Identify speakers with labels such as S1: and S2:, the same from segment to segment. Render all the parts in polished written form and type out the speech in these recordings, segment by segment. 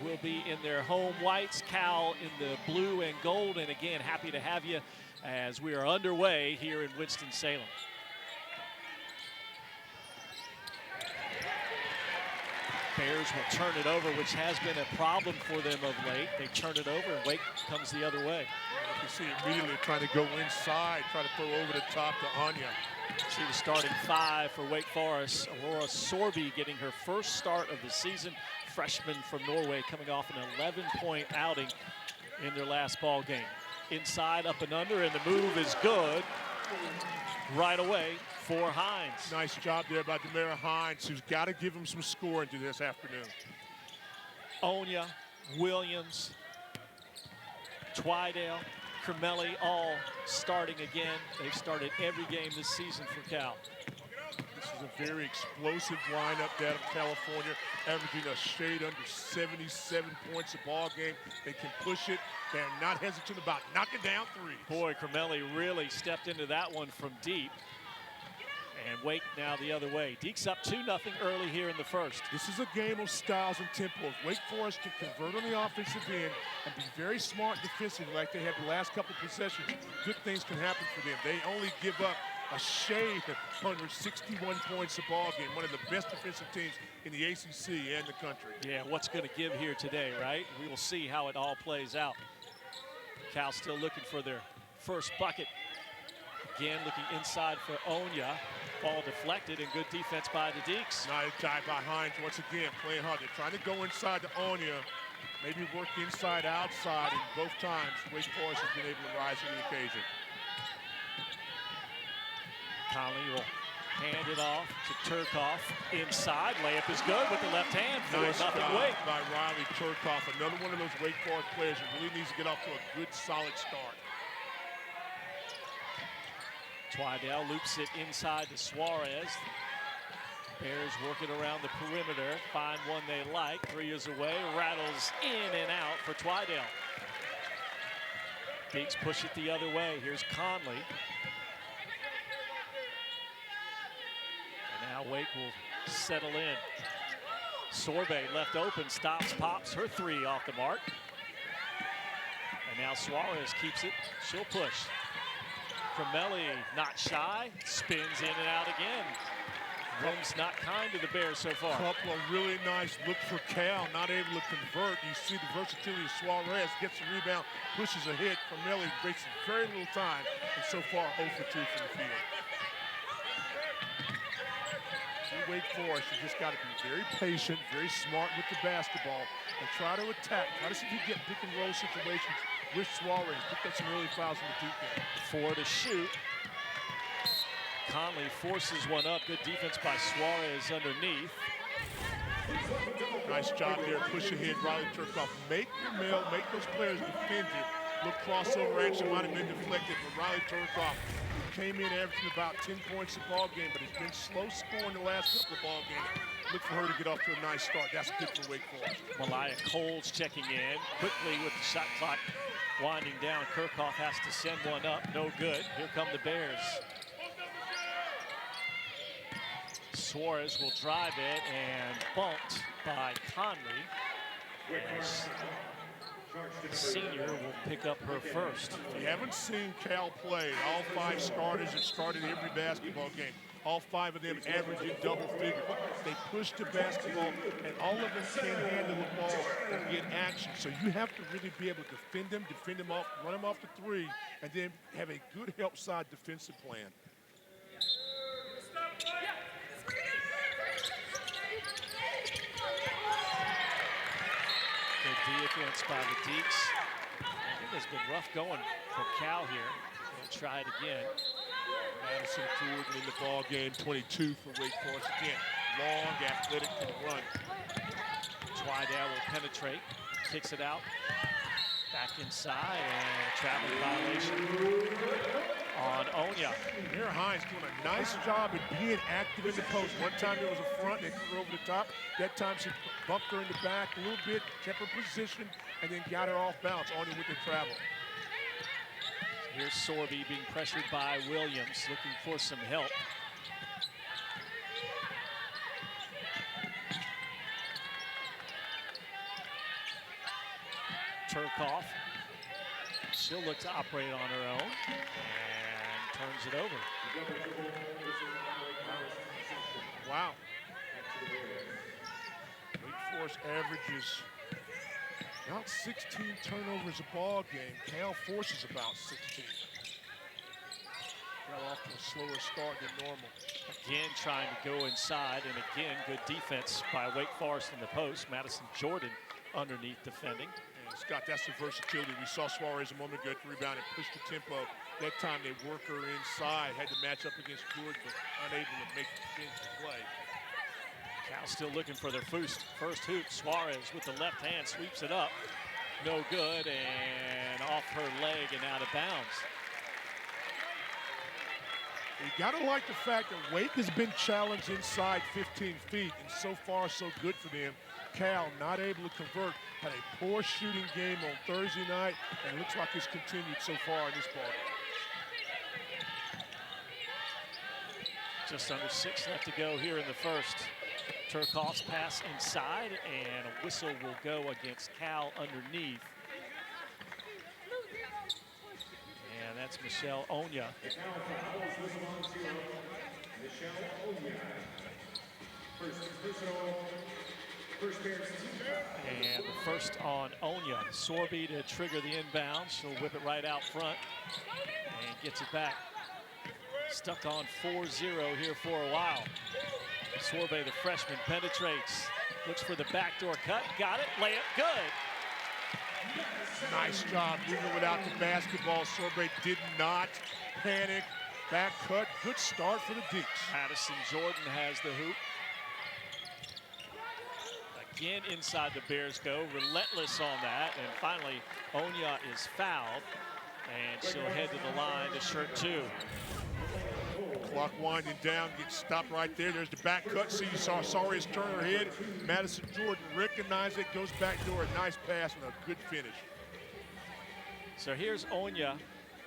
S1: will be in their home whites, Cal in the blue and gold. And again, happy to have you as we are underway here in Winston-Salem. Bears will turn it over, which has been a problem for them of late. They turn it over, and Wake comes the other way.
S2: You can see immediately trying to go inside, try to throw over the top to Anya.
S1: See the starting five for Wake Forest. Aurora Sorby getting her first start of the season. Freshman from Norway coming off an 11-point outing in their last ball game. Inside, up and under, and the move is good right away for Hines.
S2: Nice job there by Demara Hines, who's got to give him some scoring to this afternoon.
S1: Onya, Williams, Twidale, Krimili all starting again. They've started every game this season for Cal.
S2: This is a very explosive lineup out of California, averaging a shade under 77 points a ball game. They can push it. They're not hesitant about knocking down threes.
S1: Boy, Krimili really stepped into that one from deep. And Wake now the other way. Deeks up 2-0 early here in the first.
S2: This is a game of styles and tempo. If Wake Forest can convert on the offensive end and be very smart defensively like they had the last couple of possessions, good things can happen for them. They only give up a shade under 61 points a ball game. One of the best defensive teams in the ACC and the country.
S1: Yeah, what's going to give here today, right? We will see how it all plays out. Cal still looking for their first bucket. Again, looking inside for Onya. Ball deflected and good defense by the Deeks.
S2: Nice dive by Hines once again, playing hard. They're trying to go inside to Onya, maybe work inside, outside, and both times Wake Forest has been able to rise to the occasion.
S1: Conley will hand it off to Turcoff inside. Layup is good with the left hand.
S2: Nice job
S1: Wake.
S2: by Riley Turcoff. Another one of those Wake Forest players who really needs to get off to a good, solid start.
S1: Twidale loops it inside to Suarez. Bears working around the perimeter, find one they like. 3 is away, rattles in and out for Twidale. Deeks push it the other way. Here's Conley. And now Wake will settle in. Sorbet left open, stops, pops her 3 off the mark. And now Suarez keeps it, she'll push. Krimili not shy, spins in and out again. Room's not kind to the Bears so far.
S2: Couple of really nice looks for Cal, not able to convert. You see the versatility of Suarez, gets the rebound, pushes ahead. Krimili wastes very little time, and so far 0 for 2 from the field. Wake Forest, you just got to be very patient, very smart with the basketball, and try to attack. Try to see if you get pick and roll situations with Suarez. Pick up some early fouls in the deep end.
S1: 4 to shoot. Conley forces one up. Good defense by Suarez underneath.
S2: Nice job there. Push ahead, Riley Turcoff. Make your mail, make those players defend you. Little crossover action might have been deflected, but Riley Turcoff came in averaging about 10 points a ball game, but it's been slow scoring the last couple of ball games. Look for her to get off to a nice start. That's good for Wake Forest.
S1: Malaya Coles checking in quickly with the shot clock winding down. Kirchhoff has to send one up. No good. Here come the Bears. Suarez will drive it and bumped by Conley. As the senior will pick up her first.
S2: If you haven't seen Cal play, all 5 starters have started every basketball game. All 5 of them averaging double figures. They push the basketball, and all of them can handle the ball and get action. So you have to really be able to defend them off, run them off the 3, and then have a good help side defensive plan.
S1: Good defense by the Deeks. I think it's been rough going for Cal here. They'll try it again.
S2: Madison Ford in the ball game, 22 for Wake Forest. Again, long, athletic, can run.
S1: Twidale will penetrate, kicks it out. Back inside, and traveling violation on Onya.
S2: Demara Hines doing a nice job at being active in the post. One time there was a front, they put her over the top. That time she bumped her in the back a little bit, kept her position, and then got her off balance, Onya with the travel.
S1: Here's Sorby being pressured by Williams, looking for some help. Turkoff. She'll look to operate on her own and turns it over.
S2: Wow. Wake Forest averages about 16 turnovers a ball game. Cal forces about 16. Got off to a slower start than normal.
S1: Again, trying to go inside, and again, good defense by Wake Forest in the post. Madison Jordan underneath defending.
S2: And Scott, that's the versatility. We saw Suarez a moment ago to rebound and push the tempo. That time they work her inside, had to match up against Jordan, but unable to make the finish the play.
S1: Cal still looking for their first hoop. Suarez with the left hand sweeps it up. No good, and off her leg and out of bounds.
S2: You gotta like the fact that Wake has been challenged inside 15 feet, and so far so good for them. Cal not able to convert, had a poor shooting game on Thursday night, and it looks like it's continued so far in this ball game.
S1: Just under 6 left to go here in the first. Turkoff's pass inside, and a whistle will go against Cal underneath. And that's Michelle Onya. And the first on Onya. Sorby to trigger the inbound. She'll whip it right out front and gets it back. Stuck on 4-0 here for a while. Sorby, the freshman, penetrates. Looks for the backdoor cut. Got it. Layup good.
S2: Nice job moving without the basketball. Sorby did not panic. Back cut. Good start for the Deeks.
S1: Madison Jordan has the hoop. Again inside the Bears go. Relentless on that. And finally, Onya is fouled. And she'll head to the line to shirt 2.
S2: Clock winding down, gets stopped right there. There's the back cut. See, you saw Suarez turn her head. Madison Jordan recognized it, goes back door. A nice pass and a good finish.
S1: So here's Onya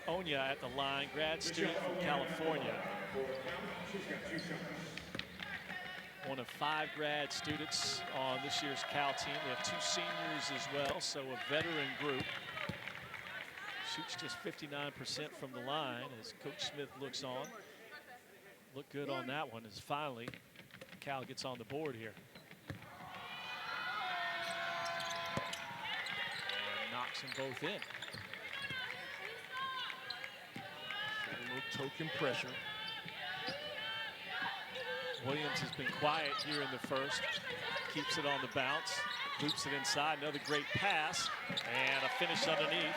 S1: at the line, grad student from California. One of 5 grad students on this year's Cal team. They have 2 seniors as well, so a veteran group. Shoots just 59% from the line as Coach Smith looks on. Look good on that one as finally Cal gets on the board here. And knocks them both in.
S2: A little token pressure.
S1: Williams has been quiet here in the first. Keeps it on the bounce. Loops it inside. Another great pass. And a finish underneath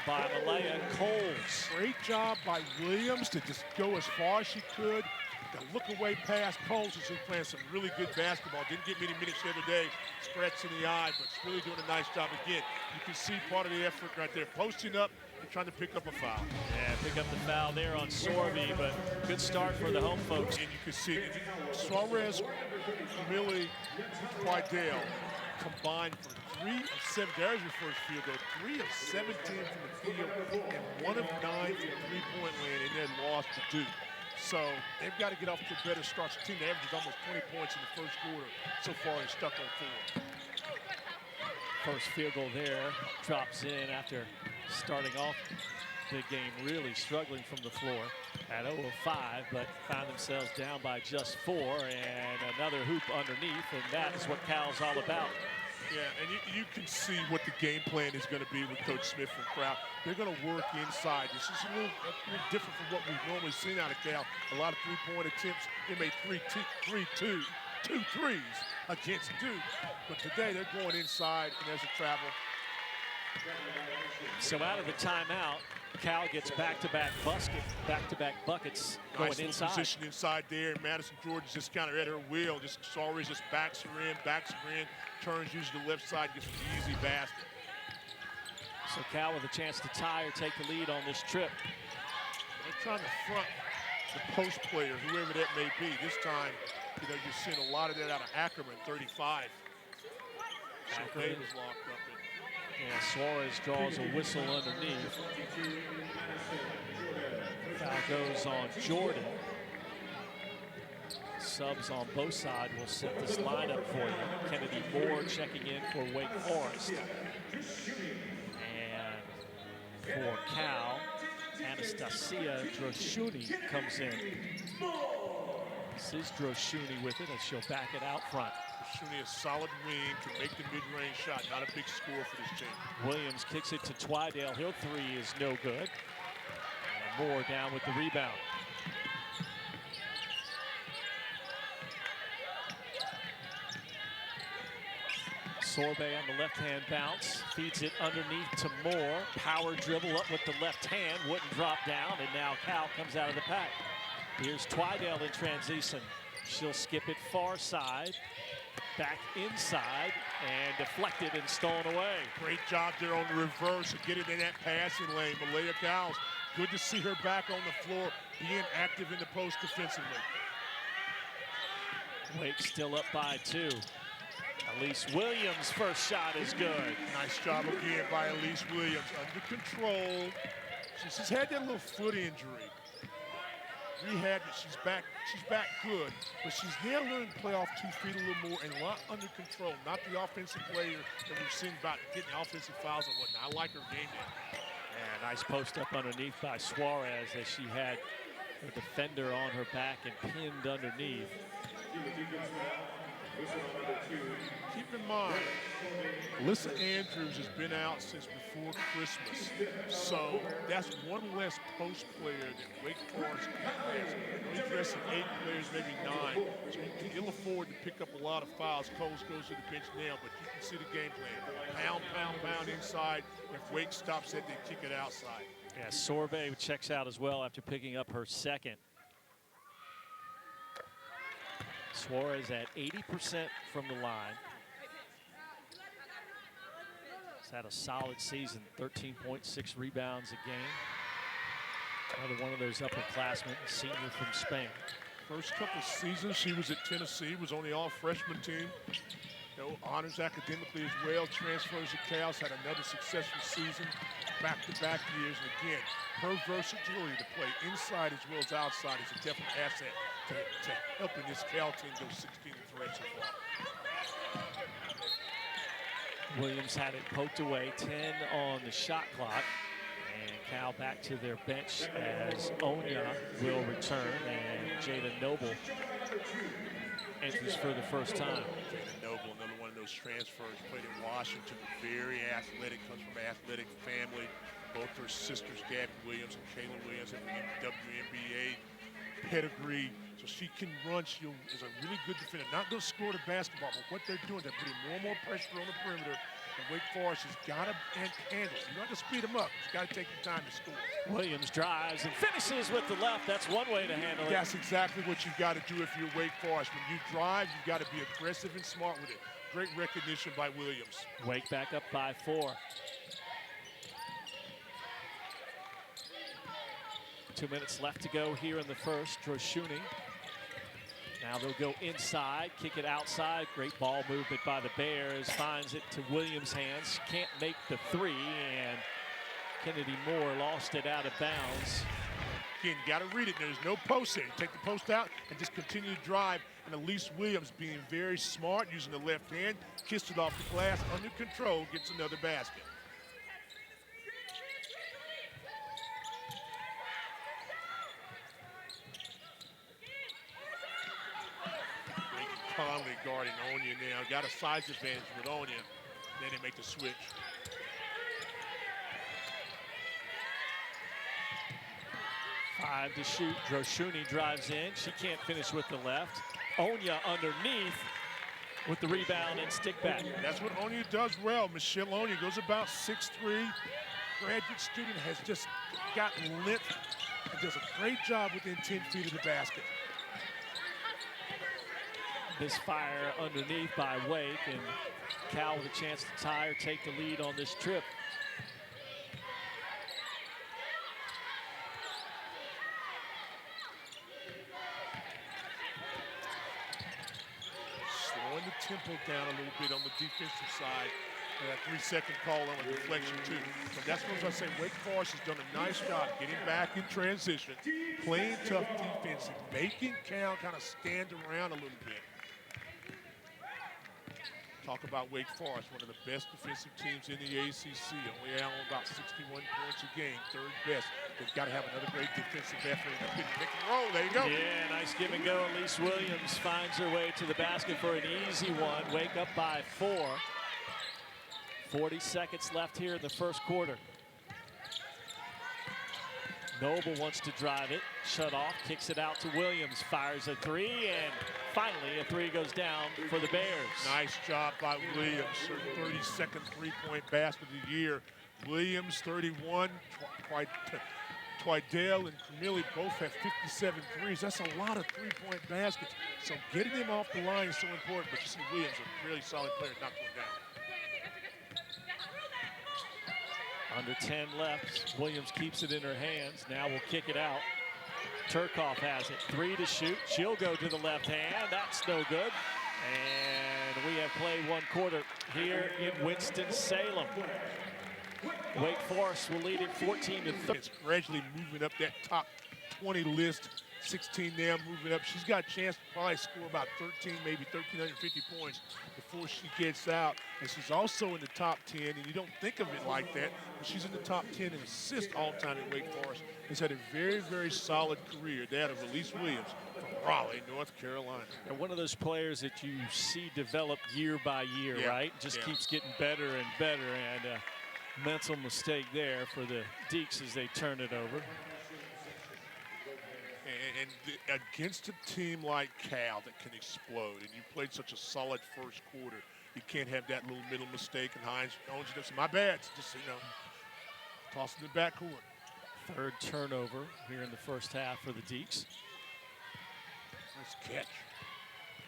S1: by Malaya Coles.
S2: Great job by Williams to just go as far as she could. The look away pass. Coles has been playing some really good basketball. Didn't get many minutes the other day. Scratch in the eye, but she's really doing a nice job again. You can see part of the effort right there. Posting up and trying to pick up a foul.
S1: Yeah, pick up the foul there on Sorby, but good start for the home folks.
S2: And you can see Suarez, Krimili, Twidale combined for 3 of 7. There's your first field goal. 3 of 17 from the field and 1 of 9 from 3-point land, and then lost to Duke. So they've got to get off to a better start. The team averages almost 20 points in the first quarter. So far, they're stuck on 4.
S1: First field goal there drops in after starting off the game really struggling from the floor at 0 of 5, but found themselves down by just 4, and another hoop underneath, and that is what Cal's all about.
S2: Yeah, and you can see what the game plan is going to be with Coach Smith and Kraut. They're going to work inside. This is a little different from what we've normally seen out of Cal. A lot of 3-point attempts. They made 2 threes against Duke. But today they're going inside, and there's a travel.
S1: So out of the timeout, Cal gets back-to-back buckets going
S2: nice
S1: inside.
S2: Position inside there. Madison Jordan's just kind of at her will. Just Suarez just backs her in, turns, uses the left side, gets an easy basket.
S1: So Cal with a chance to tie or take the lead on this trip.
S2: They're trying to front the post player, whoever that may be. This time, you know, you're seeing a lot of that out of Ackerman, 35. So they was locked up.
S1: Yeah, Suarez draws a whistle underneath. Foul goes on Jordan. subs on both sides will set this lineup for you. Kennedy Moore checking in for Wake Forest. And for Cal, Anastasia Droshuni comes in. This is Droshuni with it, and she'll back it out front.
S2: Droshuni, a solid wing, can make the mid-range shot. Not a big score for this team.
S1: Williams kicks it to Twidale. Her three is no good. And Moore down with the rebound. Sorbet on the left-hand bounce, feeds it underneath to Moore. Power dribble up with the left hand, wouldn't drop down, and now Cal comes out of the pack. Here's Twidale in transition. She'll skip it far side, back inside, and deflected and stolen away.
S2: Great job there on the reverse of getting in that passing lane. Malaya Cowles, good to see her back on the floor, being active in the post defensively.
S1: Wake still up by 2. Elise Williams' first shot is good.
S2: Nice job again by Elise Williams. Under control. She's had that little foot injury. Rehab it. She's back good. But she's now learning to play off 2 feet a little more and a lot under control. Not the offensive player that we've seen about getting offensive fouls and whatnot. I like her game now.
S1: And nice post up underneath by Suarez as she had the defender on her back and pinned underneath.
S2: Keep in mind, Alyssa Andrews has been out since before Christmas, so that's one less post player that Wake Forest has. Only dressing 8 players, maybe 9, so you can ill afford to pick up a lot of fouls. Coles goes to the bench now, but you can see the game plan. Pound, pound, pound inside. If Wake stops it, they kick it outside.
S1: Yeah, Sorbet checks out as well after picking up her second. Suarez at 80% from the line. He's had a solid season, 13.6 rebounds a game. Another one of those upperclassmen, senior from Spain.
S2: First couple seasons she was at Tennessee, was on the all-freshman team. Honors academically as well, transfers to Cal's, had another successful season, back-to-back years. And again, her versatility to play inside as well as outside is a definite asset to helping this Cal team go 16-3 so far.
S1: Williams had it poked away, 10 on the shot clock. And Cal back to their bench as Onya will return, and Jada Noble enters for the first time.
S2: Jada Noble, another one of those transfers, played in Washington, very athletic, comes from an athletic family. Both her sisters, Gabby Williams and Kayla Williams, have WNBA pedigree. So she can run. She is a really good defender. Not going to score the basketball, but what they're doing, they're putting more and more pressure on the perimeter. And Wake Forest has got to handle it. You don't have to speed them up. You've got to take your time to score.
S1: Williams drives and finishes with the left. That's one way to handle it.
S2: That's exactly what you've got to do if you're Wake Forest. When you drive, you've got to be aggressive and smart with it. Great recognition by Williams.
S1: Wake back up by 4. 2 minutes left to go here in the first. Droshuni. Now they'll go inside, kick it outside. Great ball movement by the Bears. Finds it to Williams' hands. Can't make the 3, and Kennedy Moore lost it out of bounds.
S2: Again, you got to read it. There's no post there. You take the post out and just continue to drive. And Elise Williams being very smart, using the left hand, kissed it off the glass, under control, gets another basket. Conley guarding Onya now. Got a size advantage with Onya. Then they make the switch.
S1: Five to shoot. Droshuni drives in. She can't finish with the left. Onya underneath with the rebound and stick back.
S2: That's what Onya does well. Michelle Onya goes about 6'3". Graduate student, has just got length and does a great job within 10 feet of the basket.
S1: Misfire underneath by Wake, and Cal with a chance to tie or take the lead on this trip.
S2: Slowing the tempo down a little bit on the defensive side. That 3-second call on a deflection, too. But that's what I say. Wake Forest has done a nice job getting back in transition, playing tough defense, and making Cal kind of stand around a little bit. Talk about Wake Forest, one of the best defensive teams in the ACC. Only allowing about 61 points a game, third best. They've got to have another great defensive effort. Pick and roll. There you go.
S1: Yeah, nice give and go. Elise Williams finds her way to the basket for an easy one. Wake up by 4. 40 seconds left here in the first quarter. Noble wants to drive it, shut off, kicks it out to Williams, fires a 3, and finally a 3 goes down for the Bears.
S2: Nice job by Williams, her 32nd three-point basket of the year. Williams, 31, Twidale and Krimili both have 57 threes. That's a lot of three-point baskets. So getting them off the line is so important, but you see Williams, a really solid player, knocked one down.
S1: Under 10 left. Williams keeps it in her hands. Now we'll kick it out. Turkoff has it. 3 to shoot. She'll go to the left hand. That's no good. And we have played 1 quarter here in Winston-Salem. Wake Forest will lead it 14-13.
S2: It's gradually moving up that top 20 list. 16 now, moving up. She's got a chance to probably score about 13, maybe 1,350 points before she gets out. And she's also in the top 10, and you don't think of it like that, but she's in the top 10 in assists all time at Wake Forest. Has had a very, very solid career, that of Elise Williams from Raleigh, North Carolina.
S1: And one of those players that you see develop year by year, right? Just keeps getting better and better, and a mental mistake there for the Deeks as they turn it over.
S2: And against a team like Cal that can explode, and you played such a solid first quarter, you can't have that little middle mistake. And Hines owns it. My bad. Just, you know, tossing the backcourt.
S1: 3rd turnover here in the first half for the Deeks.
S2: Nice catch.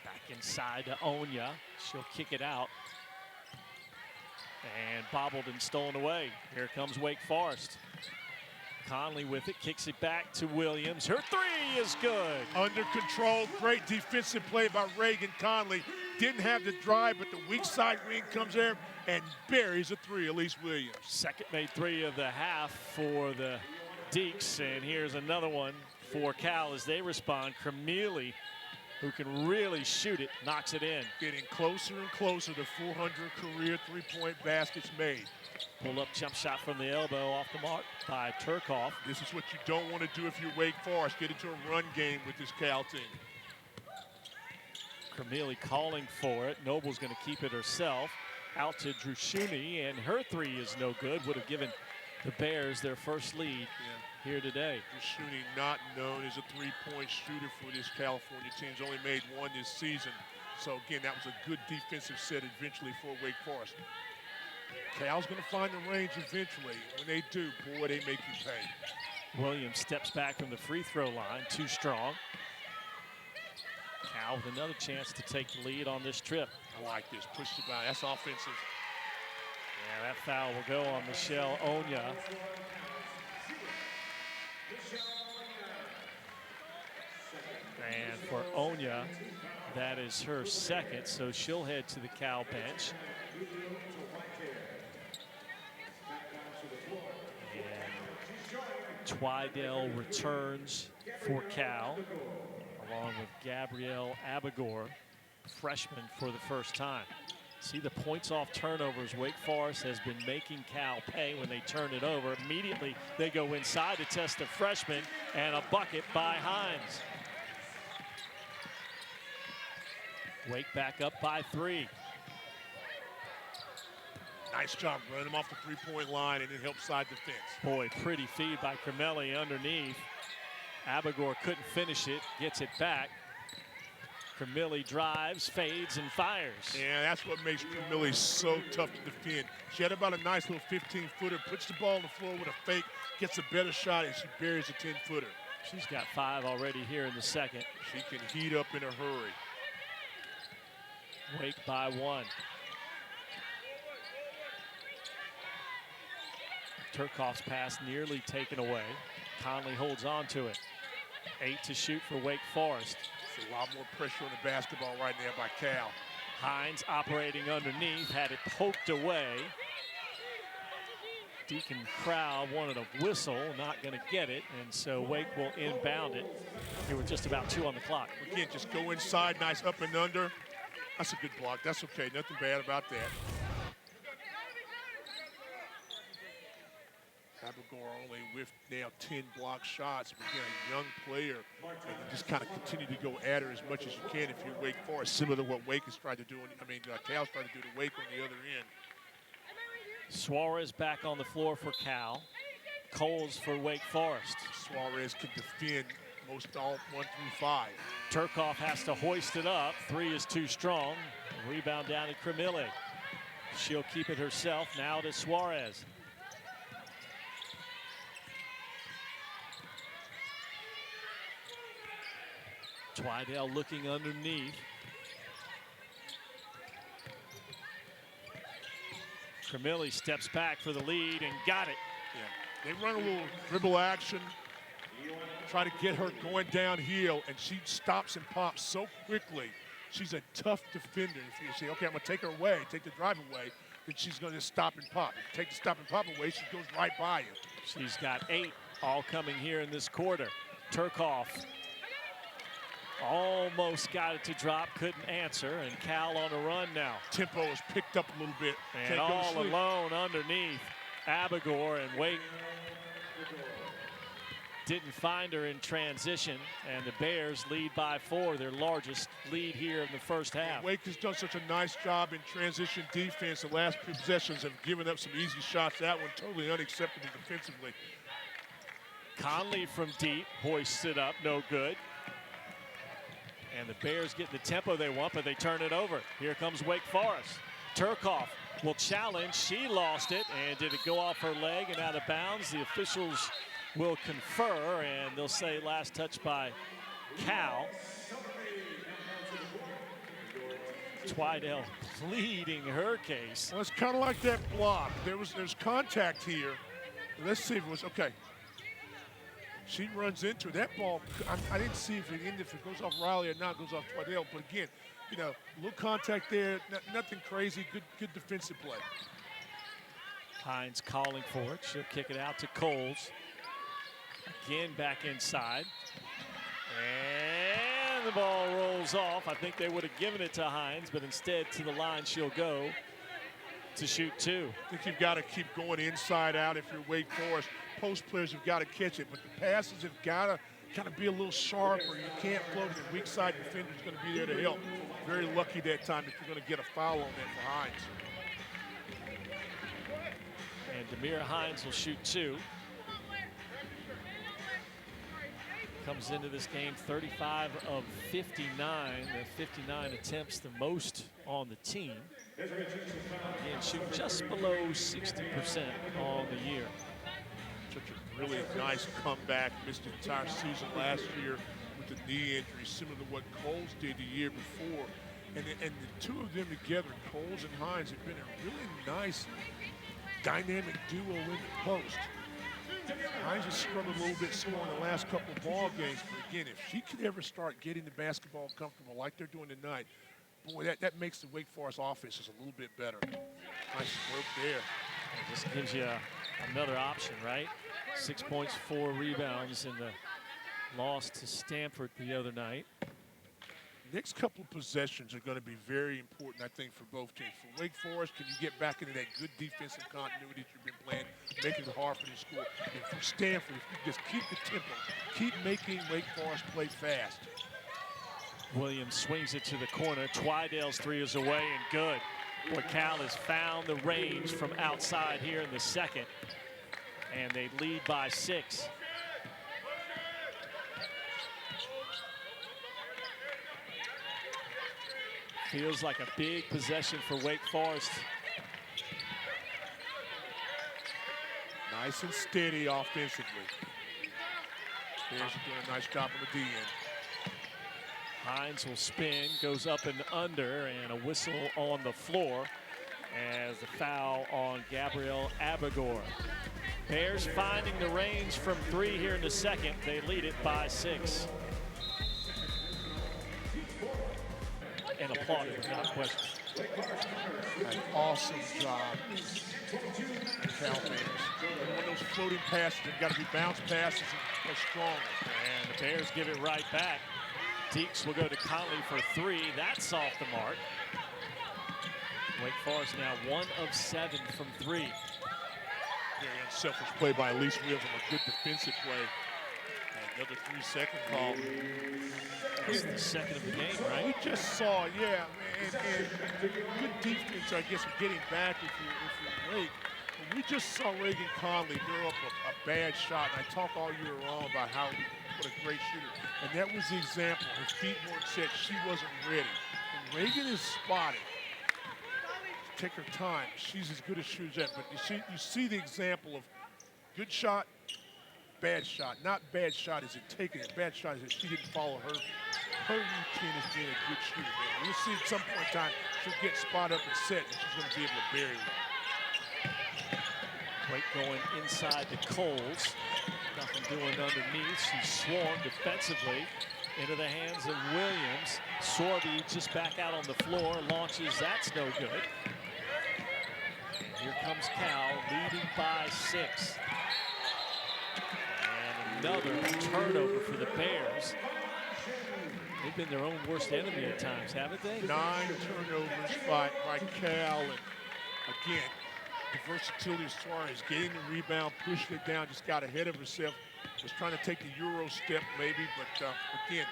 S1: Back inside to Onya. She'll kick it out. And bobbled and stolen away. Here comes Wake Forest. Conley with it, kicks it back to Williams. Her 3 is good.
S2: Under control, great defensive play by Reagan Conley. Didn't have the drive, but the weak side wing comes there and buries a 3, Elise Williams.
S1: Second made 3 of the half for the Deeks, and here's another one for Cal as they respond. Krimili, who can really shoot it, knocks it in.
S2: Getting closer and closer to 400 career three-point baskets made.
S1: Pull up jump shot from the elbow off the mark by Turkoff.
S2: This is what you don't want to do if you're Wake Forest. Get into a run game with this Cal team.
S1: Krimili calling for it. Noble's going to keep it herself. Out to Drushuni, and her 3 is no good. Would have given the Bears their first lead here today.
S2: Drushuni not known as a three-point shooter for this California team. He's only made 1 this season. So again, that was a good defensive set eventually for Wake Forest. Cal's going to find the range eventually. When they do, boy, they make you pay.
S1: Williams steps back from the free throw line, too strong. Cal with another chance to take the lead on this trip.
S2: I like this, push it by, that's offensive.
S1: Yeah, that foul will go on Michelle Onya. And for Onya, that is her 2nd, so she'll head to the Cal bench. Twidale returns for Cal, along with Gabrielle Abigor, freshman for the first time. See the points off turnovers. Wake Forest has been making Cal pay when they turn it over. Immediately they go inside to test the freshman, and a bucket by Hines. Wake back up by 3.
S2: Nice job running him off the three-point line and then help side defense.
S1: Boy, pretty feed by Krimili underneath. Abigor couldn't finish it, gets it back. Krimili drives, fades, and fires.
S2: Yeah, that's what makes Krimili so tough to defend. She had about a nice little 15-footer, puts the ball on the floor with a fake, gets a better shot, and she buries a 10-footer.
S1: She's got 5 already here in the second.
S2: She can heat up in a hurry.
S1: Wake by 1. Turkoff's pass nearly taken away. Conley holds on to it. 8 to shoot for Wake Forest.
S2: It's a lot more pressure on the basketball right now by Cal.
S1: Hines operating underneath, had it poked away. Deacon crowd wanted a whistle, not going to get it, and so Wake will inbound it. Here with just about 2 on the clock.
S2: Again, just go inside, nice up and under. That's a good block. That's okay. Nothing bad about that. Abigor only with now 10 block shots. But again, a young player, and you just kind of continue to go at her as much as you can if you're Wake Forest, similar to what Wake is trying to do. Cal's trying to do to Wake on the other end.
S1: Suarez back on the floor for Cal. Coles for Wake Forest.
S2: Suarez can defend most all 1 through 5.
S1: Turkoff has to hoist it up. 3 is too strong. Rebound down to Krimili. She'll keep it herself. Now to Suarez. Twidale looking underneath. Krimili steps back for the lead and got it.
S2: Yeah, they run a little dribble action, try to get her going downhill, and she stops and pops so quickly. She's a tough defender. If you say, okay, I'm gonna take her away, take the drive away, then she's gonna stop and pop. If you take the stop and pop away, she goes right by you.
S1: She's got 8 all coming here in this quarter. Turkoff almost got it to drop, couldn't answer, and Cal on a run now.
S2: Tempo is picked up a little bit.
S1: And all alone underneath, Abigor, and Wake didn't find her in transition, and the Bears lead by 4, their largest lead here in the first half.
S2: And Wake has done such a nice job in transition defense. The last 2 possessions have given up some easy shots. That one totally unacceptable defensively.
S1: Conley from deep hoists it up, no good. And the Bears get the tempo they want, but they turn it over. Here comes Wake Forest. Turkoff will challenge. She lost it, and did it go off her leg and out of bounds? The officials will confer, and they'll say last touch by Cal. Twidale pleading her case.
S2: Well, it's kind of like that block. There's contact here. Let's see if it was okay. She runs into that ball. I didn't see if it goes off Riley or not, goes off Twidale. But again, you know, little contact there, nothing crazy. Good defensive play.
S1: Hines calling for it. She'll kick it out to Coles. Again back inside. And the ball rolls off. I think they would have given it to Hines, but instead to the line she'll go to shoot 2.
S2: I think you've got to keep going inside out if you're Wake Forest. Post players have got to catch it, but the passes have got to kind of be a little sharper. You can't float. The weak side defender is going to be there to help. Very lucky that time that you're going to get a foul on that for Hines.
S1: And Demir Hines will shoot 2. Comes into this game 35 of 59. The 59 attempts, the most on the team. Again, shooting just below 60% on the year.
S2: Such a really nice comeback. Missed the entire season last year with the knee injury, similar to what Coles did the year before. And the 2 of them together, Coles and Hines, have been a really nice dynamic duo in the post. Hines has struggled a little bit slow in the last couple of ball games, but again, if she could ever start getting the basketball comfortable like they're doing tonight, boy, that makes the Wake Forest offense just a little bit better. Nice work there.
S1: It just gives you another option, right? 6 points, 4 rebounds in the loss to Stanford the other night.
S2: Next couple of possessions are going to be very important, I think, for both teams. For Wake Forest, can you get back into that good defensive continuity that you've been playing, making it hard for you to score? And for Stanford, if you just keep the tempo, keep making Wake Forest play fast.
S1: Williams swings it to the corner. Twidale's 3 is away and good. Boy, Cal has found the range from outside here in the second, and they lead by 6. Feels like a big possession for Wake Forest.
S2: Nice and steady offensively. Bears are doing a nice job on the D end.
S1: Hines will spin, goes up and under, and a whistle on the floor as the foul on Gabrielle Abigor. Bears finding the range from 3 here in the second. They lead it by 6. And a applauded, without question.
S2: An awesome job, Cal fans. One of those floating passes have got to be bounce passes and strong.
S1: And the Bears give it right back. Deeks will go to Conley for 3. That's off the mark. Wake Forest now 1 of 7 from 3.
S2: Very unselfish play by Elise Williams on a good defensive play. And another 3-second call.
S1: That's the second of the game, right?
S2: We just saw, yeah, and good defense, I guess, getting back if you're Wake. We just saw Reagan Conley throw up a bad shot, and I talk all year long about what a great shooter. And that was the example. Her feet weren't set. She wasn't ready. When Reagan is spotted, take her time. She's as good a shooter as that. But you see the example of good shot, bad shot. Not bad shot is it taking it. Bad shot is that she didn't follow her routine as being a good shooter. Man. We'll see at some point in time she'll get spot up and set, and she's going to be able to bury one.
S1: Wake going inside the Coles. Nothing doing underneath. She's swarmed defensively into the hands of Williams. Sorby just back out on the floor. Launches. That's no good. And here comes Cal leading by 6. And another turnover for the Bears. They've been their own worst enemy at times, haven't they?
S2: 9 turnovers by Cal. And again, the versatility of Suarez, getting the rebound, pushing it down, just got ahead of herself. Was trying to take the Euro step maybe, but again,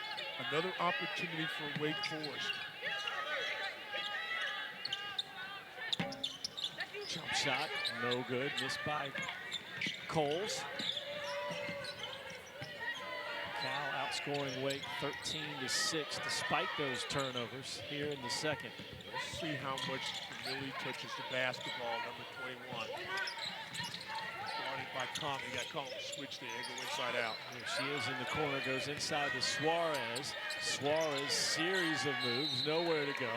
S2: another opportunity for Wake Forest.
S1: Jump shot, no good, missed by Coles. Cal outscoring Wake 13-6 despite those turnovers here in the second.
S2: Let's see how much Krimili touches the basketball, number 21. Starting by Conley, got called to switch there, go inside out.
S1: Here she is in the corner, goes inside to Suarez. Suarez, series of moves, nowhere to go.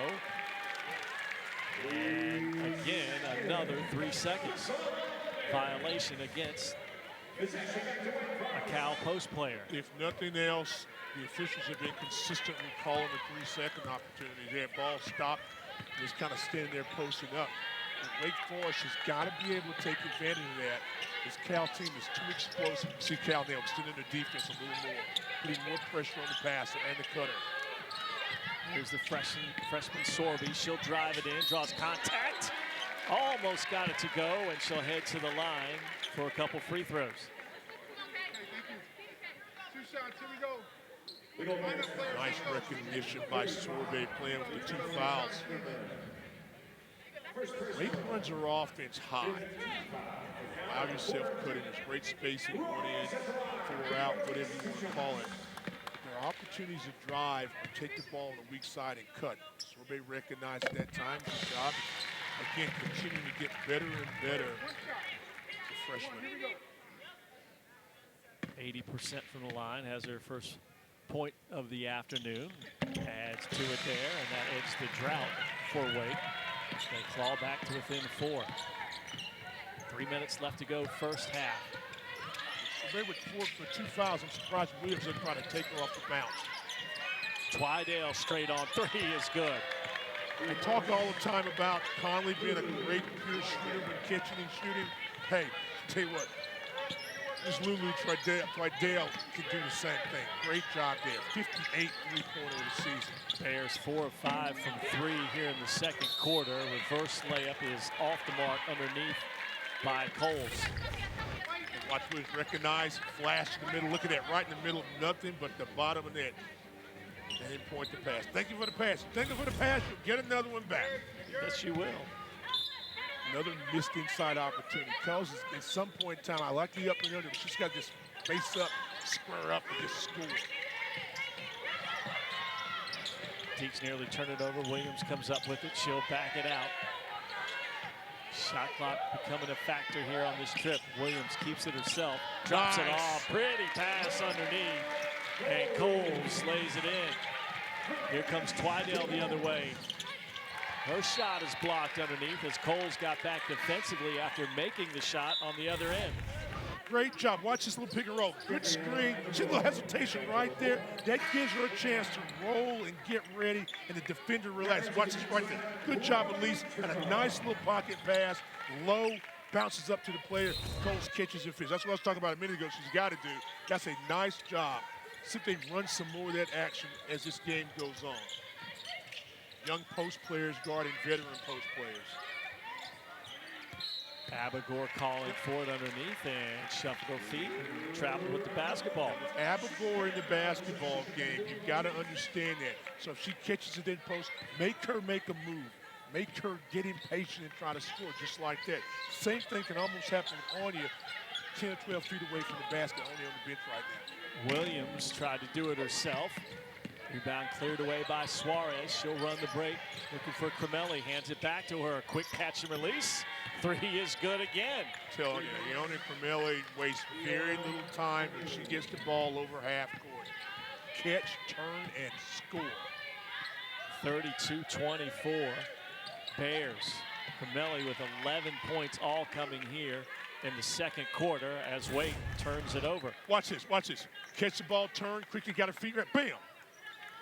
S1: And again, another 3 seconds. Violation against a Cal post player.
S2: If nothing else, the officials have been consistently calling the 3-second opportunity. That ball stopped, just kind of standing there posting up. And Wake Forest has got to be able to take advantage of that. This Cal team is too explosive. You see Cal now extending their defense a little more, putting more pressure on the passer and the cutter.
S1: Here's the freshman Sorby. She'll drive it in, draws contact. Almost got it to go, and she'll head to the line for a couple free throws.
S2: Nice recognition by Sorbe playing with the 2 fouls. Wake runs her offense high. Allow yourself cutting. There's great spacing, 1 in, 4 out, whatever you want to call it. There are opportunities to drive or take the ball on the weak side and cut. Sorbe recognized at that time. Good job. Again, continuing to get better and better as a freshman.
S1: 80% from the line, has her first point of the afternoon. Adds to it there, and that ends the drought for Wake. They claw back to within 4. 3 minutes left to go, first half.
S2: Sorbe with 2 fouls. I'm surprised Williams didn't try to take her off the bounce.
S1: Twidale straight on 3 is good.
S2: I talk all the time about Conley being a great pure shooter when catching and shooting. Hey, tell you what, this Lulu Twidale can do the same thing. Great job there. 58 3-pointer of the season.
S1: Bears 4 of 5 from 3 here in the second quarter. Reverse layup is off the mark underneath by Coles.
S2: And watch Williams recognize, flash in the middle. Look at that, right in the middle, nothing but the bottom of that. And then point the pass. Thank you for the pass. Thank you for the pass. You'll get another one back.
S1: Yes, you will.
S2: Another missed inside opportunity. Tells us at some point in time, I like the up and under, but she's got to just face up, square up, and just score.
S1: Deeks nearly turned it over. Williams comes up with it. She'll back it out. Shot clock becoming a factor here on this trip. Williams keeps it herself. Drops it off. Pretty pass underneath. And Coles lays it in. Here comes Twidale the other way. Her shot is blocked underneath as Coles got back defensively after making the shot on the other end.
S2: Great job. Watch this little pick and roll. Good screen. See a little hesitation right there. That gives her a chance to roll and get ready, and the defender relax. Watch this right there. Good job, Elise. And a nice little pocket pass. Low, bounces up to the player. Coles catches and finishes. That's what I was talking about a minute ago. She's got to do. That's a nice job. See if they run some more of that action as this game goes on. Young post players guarding veteran post players.
S1: Abigor calling for it underneath and shuffled her feet and traveled with the basketball.
S2: Abigor in the basketball game, you've got to understand that. So if she catches it in post, make her make a move. Make her get impatient and try to score just like that. Same thing can almost happen on you 10 or 12 feet away from the basket, only on the bench right now.
S1: Williams tried to do it herself. Rebound cleared away by Suarez. She'll run the break, looking for Krimili. Hands it back to her. Quick catch and release. Three is good again.
S2: Telling you, Ioanna Krimili wastes very little time when she gets the ball over half court. Catch, turn, and score.
S1: 32-24. Bears. Krimili with 11 points, all coming here in the second quarter as Wade turns it over.
S2: Watch this, watch this. Catch the ball, turn, quickly got her feet right, bam!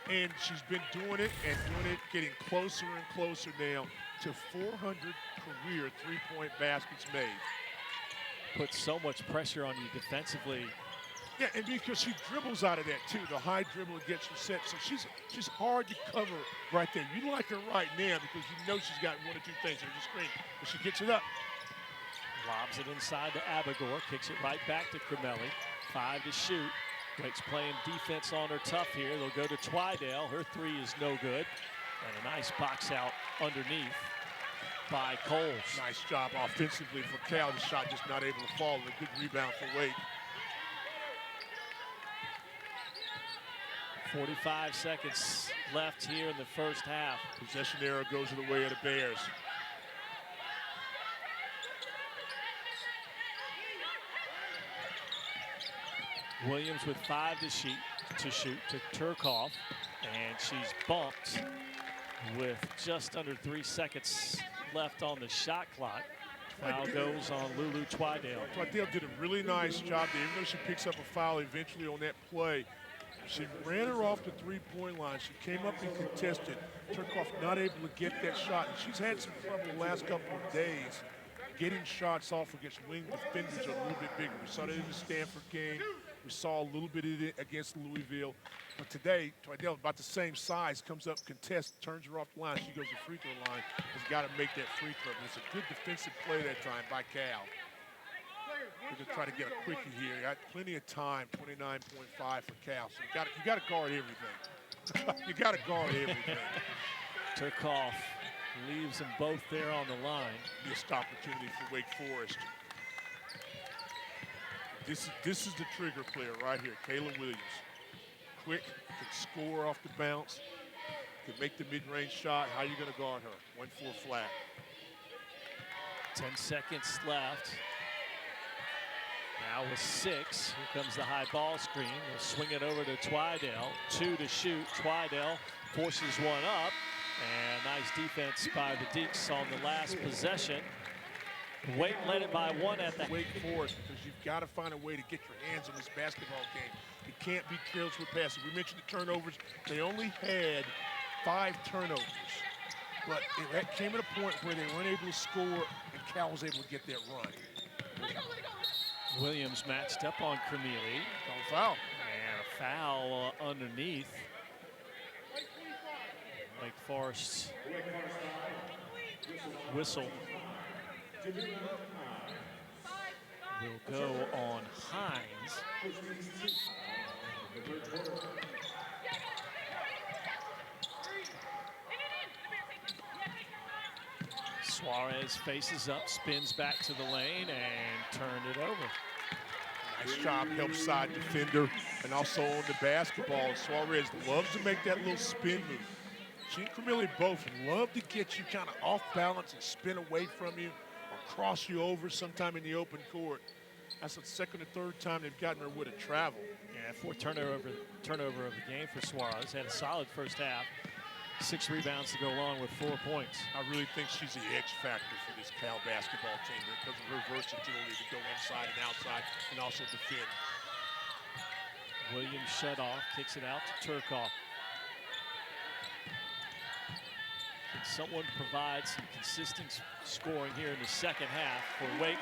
S2: And she's been doing it and doing it, getting closer and closer now to 400 career three-point baskets made.
S1: Puts so much pressure on you defensively.
S2: Yeah, and because she dribbles out of that too, the high dribble gets her set, so she's hard to cover right there. You like her right now because you know she's got one or two things on the screen, but she gets it up.
S1: Lobs it inside to Abigor, kicks it right back to Krimili. 5 to shoot. Wake's playing defense on her tough here. They'll go to Twidale. Her three is no good. And a nice box out underneath by Coles.
S2: Nice job offensively for Cal. The shot just not able to fall. And a good rebound for Wake.
S1: 45 seconds left here in the first half.
S2: Possession arrow goes to the way of the Bears.
S1: Williams with 5 to shoot to Turkoff, and she's bumped with just under 3 seconds left on the shot clock. Foul goes on Lulu Twidale.
S2: Twidale did a really nice job there. Even though she picks up a foul eventually on that play, she ran her off the three-point line. She came up and contested. Turkoff not able to get that shot. And she's had some trouble the last couple of days getting shots off against wing defenders a little bit bigger. We saw that in the Stanford game. We saw a little bit of it against Louisville. But today, Twidale, about the same size, comes up, contests, turns her off the line. She goes to the free throw line. Has got to make that free throw. And it's a good defensive play that time by Cal. We're going to try to get a quickie here. Got plenty of time, 29.5 for Cal. So you got to guard everything. You got to guard everything.
S1: Turkoff leaves them both there on the line.
S2: Missed opportunity for Wake Forest. This is the trigger player right here, Kayla Williams. Quick, can score off the bounce, can make the mid-range shot. How are you going to guard her? 1-4 flat.
S1: 10 seconds left. Now with 6, here comes the high ball screen. They'll swing it over to Twidale. 2 to shoot. Twidale forces one up. And nice defense by the Deeks on the last possession. Wake led it by 1 at the
S2: Wake Forest, because you've got to find a way to get your hands on this basketball game. You can't be careless with passes. We mentioned the turnovers. They only had 5 turnovers. But it came at a point where they weren't able to score, and Cal was able to get that run.
S1: Williams matched up on Krimili.
S2: Don't foul.
S1: And a foul underneath. Wake Forest whistle will go on Hines. Suarez faces up, spins back to the lane, and turned it over.
S2: Nice job, help side defender, and also on the basketball. Suarez loves to make that little spin move. She and Krimili both love to get you kind of off balance and spin away from you or cross you over sometime in the open court. That's the second or third time they've gotten her with a travel.
S1: Yeah, 4th turnover of the game for Suarez. Had a solid first half. 6 rebounds to go along with 4 points.
S2: I really think she's the X factor for this Cal basketball team because of her versatility to go inside and outside and also defend.
S1: Williams shut off, kicks it out to Turcoff. Can someone provide some consistent scoring here in the second half for Wake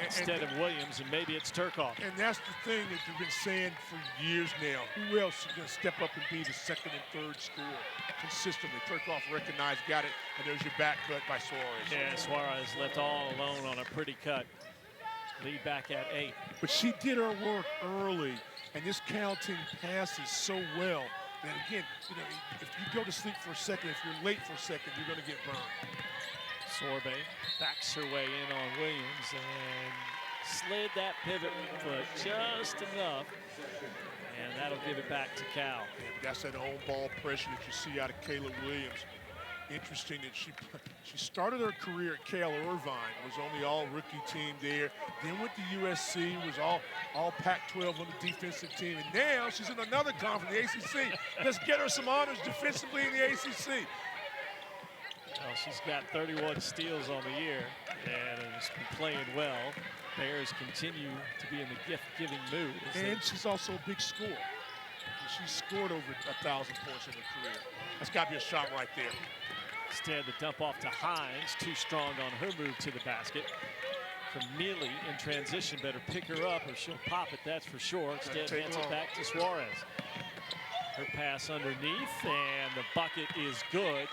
S1: instead of Williams, and maybe it's Turcoff?
S2: And that's the thing that we've been saying for years now. Who else is going to step up and be the second and third scorer consistently? Turcoff recognized, got it, and there's your back cut by Suarez.
S1: Yeah, Suarez left all alone on a pretty cut. Lead back at 8.
S2: But she did her work early, and this Cal team passes so well that, again, you know, if you go to sleep for a second, if you're late for a second, you're going to get burned.
S1: Sorbet backs her way in on Williams and slid that pivot foot just enough, and that'll give it back to Cal.
S2: And that's that on ball pressure that you see out of Kayla Williams. Interesting that she started her career at Cal Irvine, was on the all-rookie team there, then went to USC, was all Pac-12 on the defensive team, and now she's in another conference, the ACC. Let's get her some honors defensively in the ACC.
S1: Well, she's got 31 steals on the year and has been playing well. Bears continue to be in the gift-giving mood.
S2: And she's also a big scorer. She's scored over 1,000 points in her career. That's got to be a shot right there.
S1: Instead, the dump off to Hines, too strong on her move to the basket. Krimili in transition, better pick her up or she'll pop it, that's for sure. Instead, hands it back to Suarez. Her pass underneath, and the bucket is good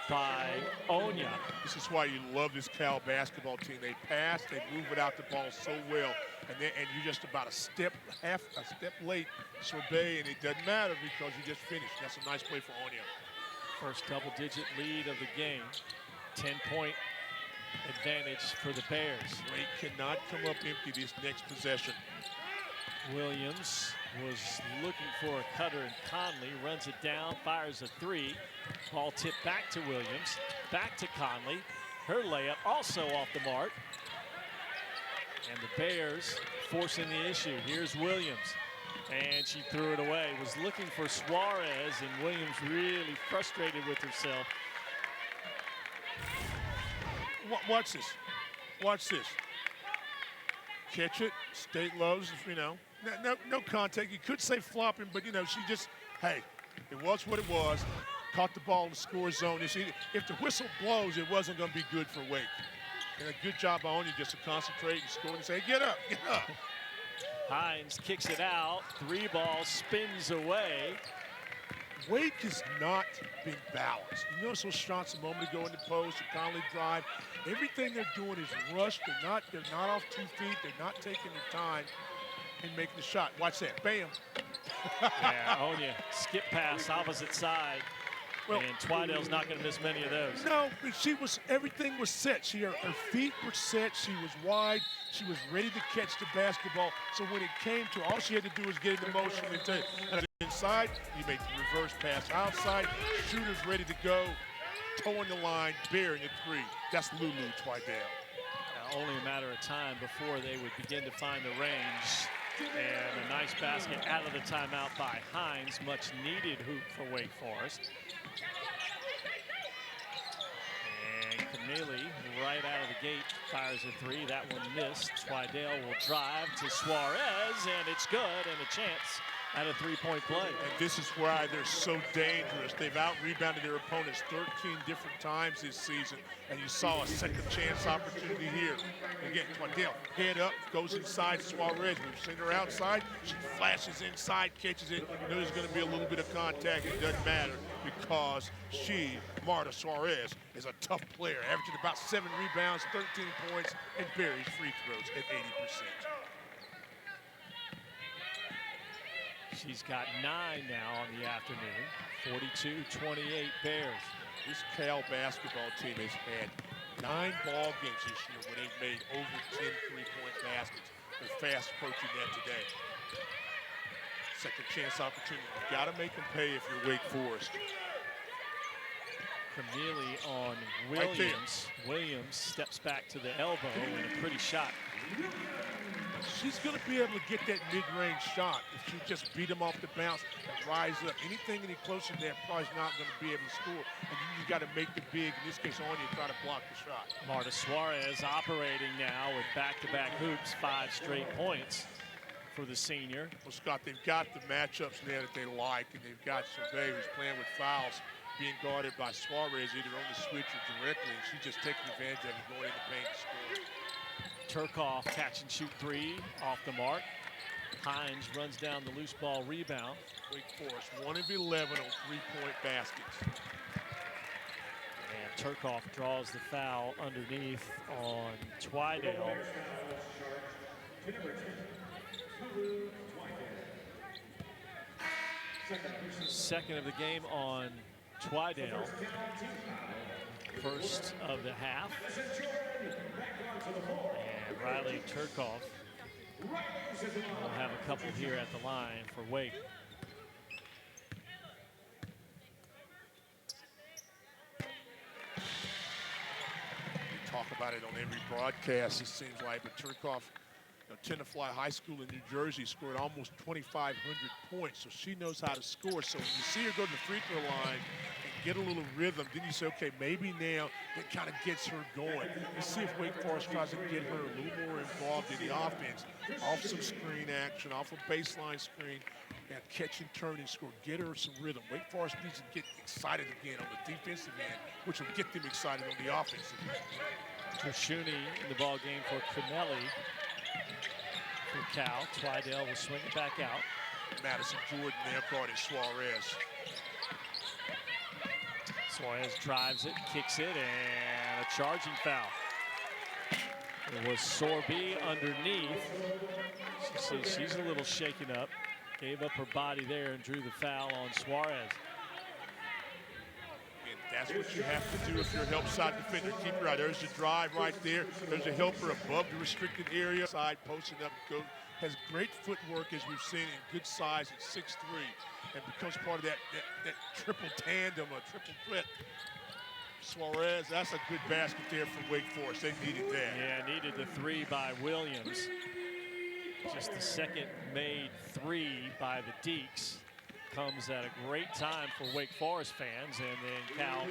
S1: by Onya.
S2: This is why you love this Cal basketball team. They pass, they move without the ball so well, and you're just about a step late, Sorbet, and it doesn't matter because you just finished. That's a nice play for Onya.
S1: First double-digit lead of the game. 10-point advantage for the Bears.
S2: Wake cannot come up empty this next possession.
S1: Williams was looking for a cutter, and Conley runs it down, fires a 3. Ball tipped back to Williams, back to Conley. Her layup also off the mark. And the Bears forcing the issue. Here's Williams, and she threw it away. Was looking for Suarez, and Williams really frustrated with herself.
S2: Watch this. Watch this. Catch it, stay low, you know. No contact. You could say flopping, but, you know, she just, hey, it was what it was. Caught the ball in the score zone. If the whistle blows, it wasn't going to be good for Wake. And a good job by Onya just to concentrate and score and say, get up, get up.
S1: Hines kicks it out. 3 ball spins away.
S2: Wake has not been balanced. You notice those shots a moment ago in the post, the Conley drive. Everything they're doing is rushed. They're not off 2 feet. They're not taking their time and making the shot. Watch that. Bam.
S1: Yeah, Onya skip pass opposite side. Well, and Twidale's not going to miss many of those.
S2: No, but everything was set. Her feet were set. She was wide. She was ready to catch the basketball. So when it came to, all she had to do was get in motion and take it inside. You make the reverse pass outside. Shooter's ready to go. Towing the line, bearing a 3. That's Lulu Twidale.
S1: Only a matter of time before they would begin to find the range. And a nice basket out of the timeout by Hines. Much needed hoop for Wake Forest. And Krimili, right out of the gate, fires a 3. That one missed. Twidale will drive to Suarez, and it's good, and a chance at a 3-point play.
S2: And this is why they're so dangerous. They've out-rebounded their opponents 13 different times this season, and you saw a second chance opportunity here. Again, Twidale, head up, goes inside Suarez. We've seen her outside. She flashes inside, catches it. You know there's going to be a little bit of contact. It doesn't matter because Marta Suarez, is a tough player, averaging about 7 rebounds, 13 points, and buries free throws at 80%.
S1: She's got 9 now on the afternoon. 42-28 Bears.
S2: This Cal basketball team has had 9 ball games this year where they've made over 10 3-point baskets. They're fast approaching that today. Second chance opportunity. You've got to make them pay if you're Wake Forest.
S1: Krimili on Williams. Williams steps back to the elbow and a pretty shot.
S2: she's going to be able to get that mid-range shot if she just beat him off the bounce and rise up. Anything any closer than that probably is not going to be able to score. And you got to make the big, in this case, on you, try to block the shot.
S1: Marta Suarez operating now with back-to-back hoops, 5 straight points for the senior.
S2: Well, Scott, they've got the matchups there that they like, and they've got Survey, who's playing with fouls, being guarded by Suarez either on the switch or directly, and she's just taking advantage of it, going in the paint to score.
S1: Turkoff catch and shoot 3 off the mark. Hines runs down the loose ball rebound.
S2: Wake Forest, 1 of 11 on 3-point baskets.
S1: And Turkoff draws the foul underneath on Twidale. Second of the game on Twidale. First of the half. And Riley Turkoff will have a couple here at the line for Wake.
S2: We talk about it on every broadcast, it seems like, but Turkoff, Tenafly High School in New Jersey, scored almost 2,500 points, so she knows how to score. So when you see her go to the free throw line and get a little rhythm, then you say, okay, maybe now that kind of gets her going. Let's see if Wake Forest tries to get her a little more involved in the offense, off some screen action, off a baseline screen, and catch and turn and score. Get her some rhythm. Wake Forest needs to get excited again on the defensive end, which will get them excited on the offensive end.
S1: Tershuni in the ball game for Krimili. For Cal, Twidale will swing it back out.
S2: Madison Jordan there guarding Suarez.
S1: Suarez drives it, kicks it, and a charging foul. It was Sorby underneath. She's a little shaken up. Gave up her body there and drew the foul on Suarez.
S2: And that's what you have to do if you're a help side defender. Keep her out. There's the drive right there. There's a helper above the restricted area. Side posting up, go. Has great footwork, as we've seen, in good size at 6'3", and becomes part of that triple tandem, a triple threat. Suarez, that's a good basket there from Wake Forest. They needed that.
S1: Yeah, needed the 3 by Williams. Just the second made 3 by the Deeks. Comes at a great time for Wake Forest fans, and then Cal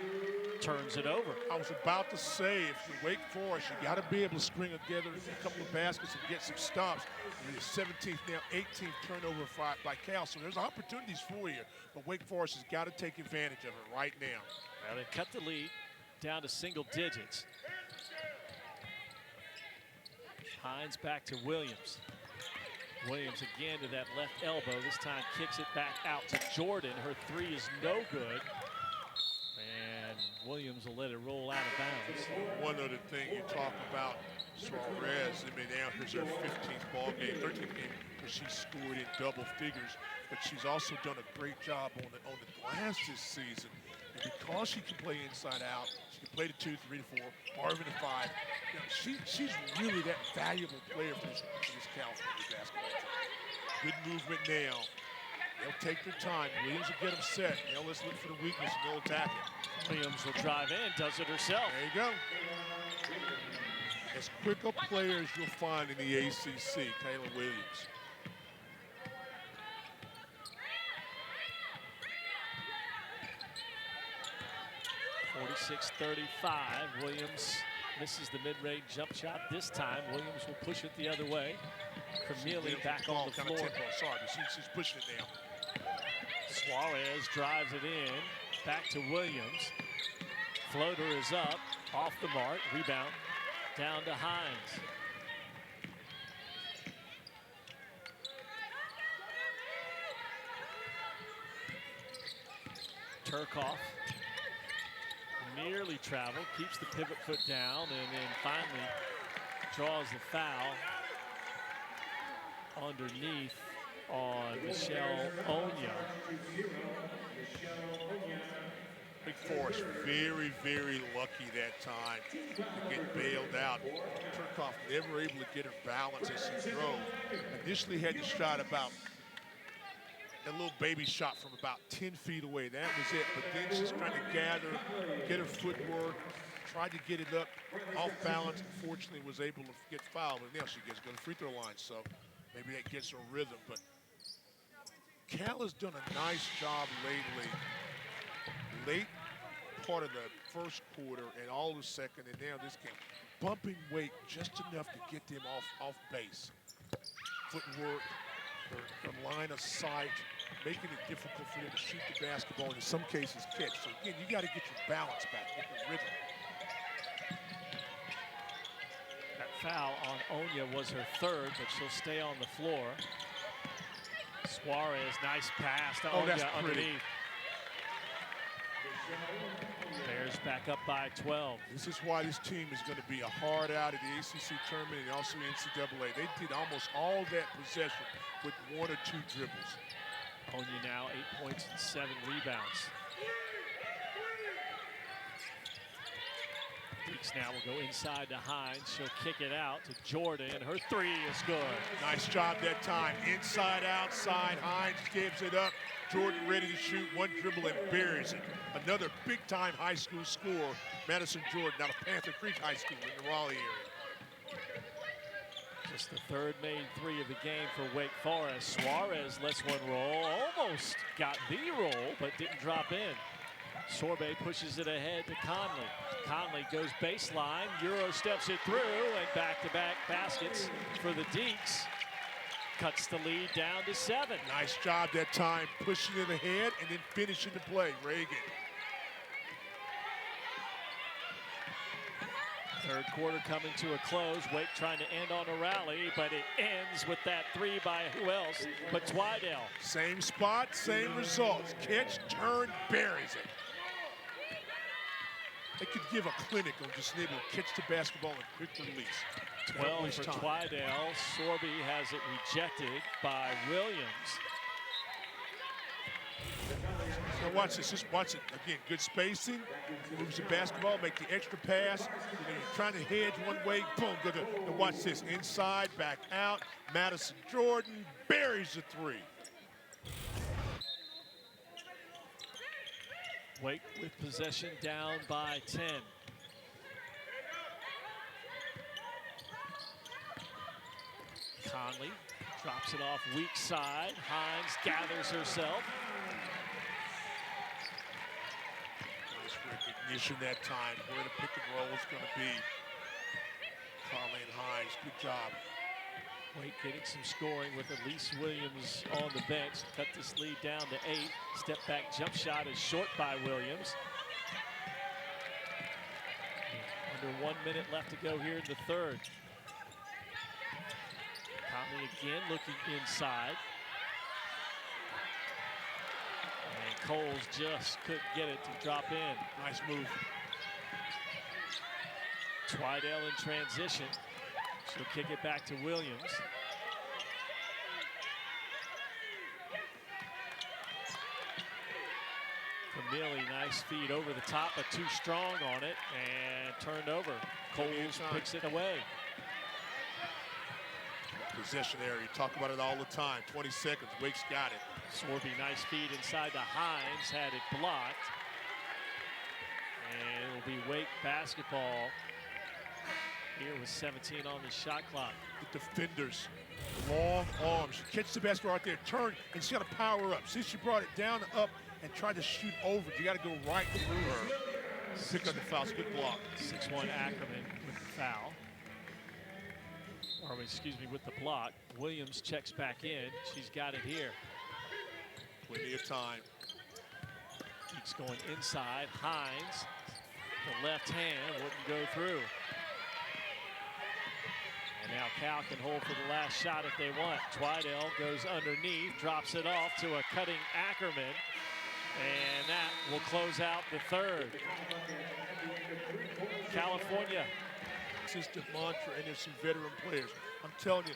S1: turns it over.
S2: I was about to say, if you're Wake Forest, you got to be able to string together a couple of baskets and get some stops. And the 17th, now 18th turnover by Cal, so there's opportunities for you. But Wake Forest has got to take advantage of it right now.
S1: Well, they cut the lead down to single digits. Hines back to Williams. Williams again to that left elbow. This time kicks it back out to Jordan. Her 3 is no good. And Williams will let it roll out of bounds.
S2: One other thing you talk about Suarez, I mean, now here's her 15th ball game, 13th game where she scored in double figures, but she's also done a great job on the glass this season. And because she can play inside out, she can play the 2, 3 to 4, or even the 5. You know, she's really that valuable player for this California basketball team. Good movement now. They'll take their time. Williams will get them set. Now let's look for the weakness and they'll attack it.
S1: Williams will drive in, does it herself.
S2: There you go. As quick a player as you'll find in the ACC, Taylor Williams.
S1: .46-35. Williams misses the mid-range jump shot this time. Williams will push it the other way. Krimili back on the floor.
S2: Sorry, she's pushing it down.
S1: Suarez drives it in. Back to Williams. Floater is up, off the mark. Rebound down to Hines. Turkoff nearly traveled, keeps the pivot foot down, and then finally draws the foul underneath on Michelle Onya.
S2: Wake Forest very, very lucky that time to get bailed out. Turkoff never able to get her balance as she drove. Initially had the shot about a little baby shot from about 10 feet away. That was it. But then she's trying to gather, get her footwork, tried to get it up off balance. Unfortunately, was able to get fouled, and now she gets to go to the free throw line. So maybe that gets her rhythm. But Cal has done a nice job lately. Late part of the first quarter and all the second, and now this game, bumping Wake just enough to get them off base. Footwork, from line of sight, making it difficult for them to shoot the basketball and in some cases catch. So again, you got to get your balance back, get the rhythm.
S1: That foul on Onya was her third, but she'll stay on the floor. Suarez, nice pass to Onya underneath. Bears back up by 12.
S2: This is why this team is going to be a hard out at the ACC tournament and also NCAA. They did almost all that possession with 1 or 2 dribbles.
S1: Onya now 8 points and 7 rebounds. Deeks now will go inside to Hines. She'll kick it out to Jordan. Her three is good.
S2: Nice job that time. Inside, outside. Hines gives it up. Jordan ready to shoot. 1 dribble and buries it. Another big-time high school scorer, Madison Jordan, out of Panther Creek High School in the Raleigh area.
S1: Just the third main 3 of the game for Wake Forest. Suarez lets one roll. Almost got the roll, but didn't drop in. Sorbet pushes it ahead to Conley. Conley goes baseline. Euro steps it through, and back-to-back baskets for the Deeks. Cuts the lead down to 7.
S2: Nice job that time, pushing it ahead and then finishing the play. Reagan.
S1: Third quarter coming to a close. Wake trying to end on a rally, but it ends with that 3 by who else but Twidale.
S2: Same spot, same results. Catch, turn, buries it. They could give a clinic on just able to catch the basketball and quick release.
S1: 12 for Twidale. Sorby has it rejected by Williams.
S2: Now watch this, just watch it. Again, good spacing, moves the basketball, make the extra pass. You're trying to hedge one way, boom, good. Now watch this, inside, back out. Madison Jordan buries the 3.
S1: Wake with possession down by 10. Conley drops it off weak side. Hines gathers herself.
S2: Nice recognition that time. Where the pick and roll is going to be. Conley and Hines, good job.
S1: Wake getting some scoring with Elise Williams on the bench. Cut this lead down to 8. Step back jump shot is short by Williams. Under 1 minute left to go here in the third. Conley again looking inside. And Coles just couldn't get it to drop in.
S2: Nice move.
S1: Twidale in transition. She'll kick it back to Williams. Krimili, nice feed over the top, but too strong on it and turned over. Coles picks it away.
S2: Possession area, you talk about it all the time. 20 seconds, Wake's got it.
S1: Sorby, nice feed inside to Hines, had it blocked. And it'll be Wake basketball here with 17 on the shot clock.
S2: The defenders, long arms. She catches the basketball right there, turn, and she got to power up. See, she brought it down, up, and tried to shoot over. You got to go right through her. Pick up the foul, good block.
S1: 6'1" Ackerman with the foul. Or excuse me, with the block. Williams checks back in. She's got it here.
S2: Plenty of time.
S1: Keeps going inside. Hines, the left hand wouldn't go through. And now Cal can hold for the last shot if they want. Twidale goes underneath, drops it off to a cutting Ackerman. And that will close out the third. California.
S2: Consistent mantra, and there's some veteran players. I'm telling you,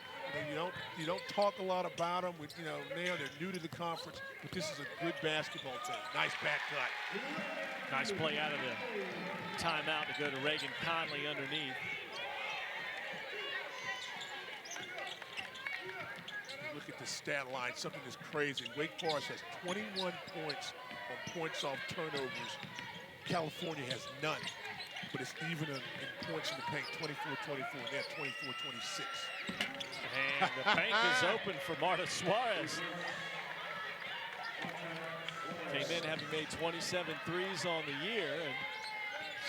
S2: you don't talk a lot about them. Now they're new to the conference, but this is a good basketball team. Nice back cut.
S1: Nice play out of the timeout to go to Reagan Conley underneath.
S2: Look at the stat line, something that's crazy. Wake Forest has 21 points on points off turnovers. California has none. but it's even in points in the paint, 24-24, and they're 24-26.
S1: And the bank is open for Marta Suarez. Came in having made 27 threes on the year, and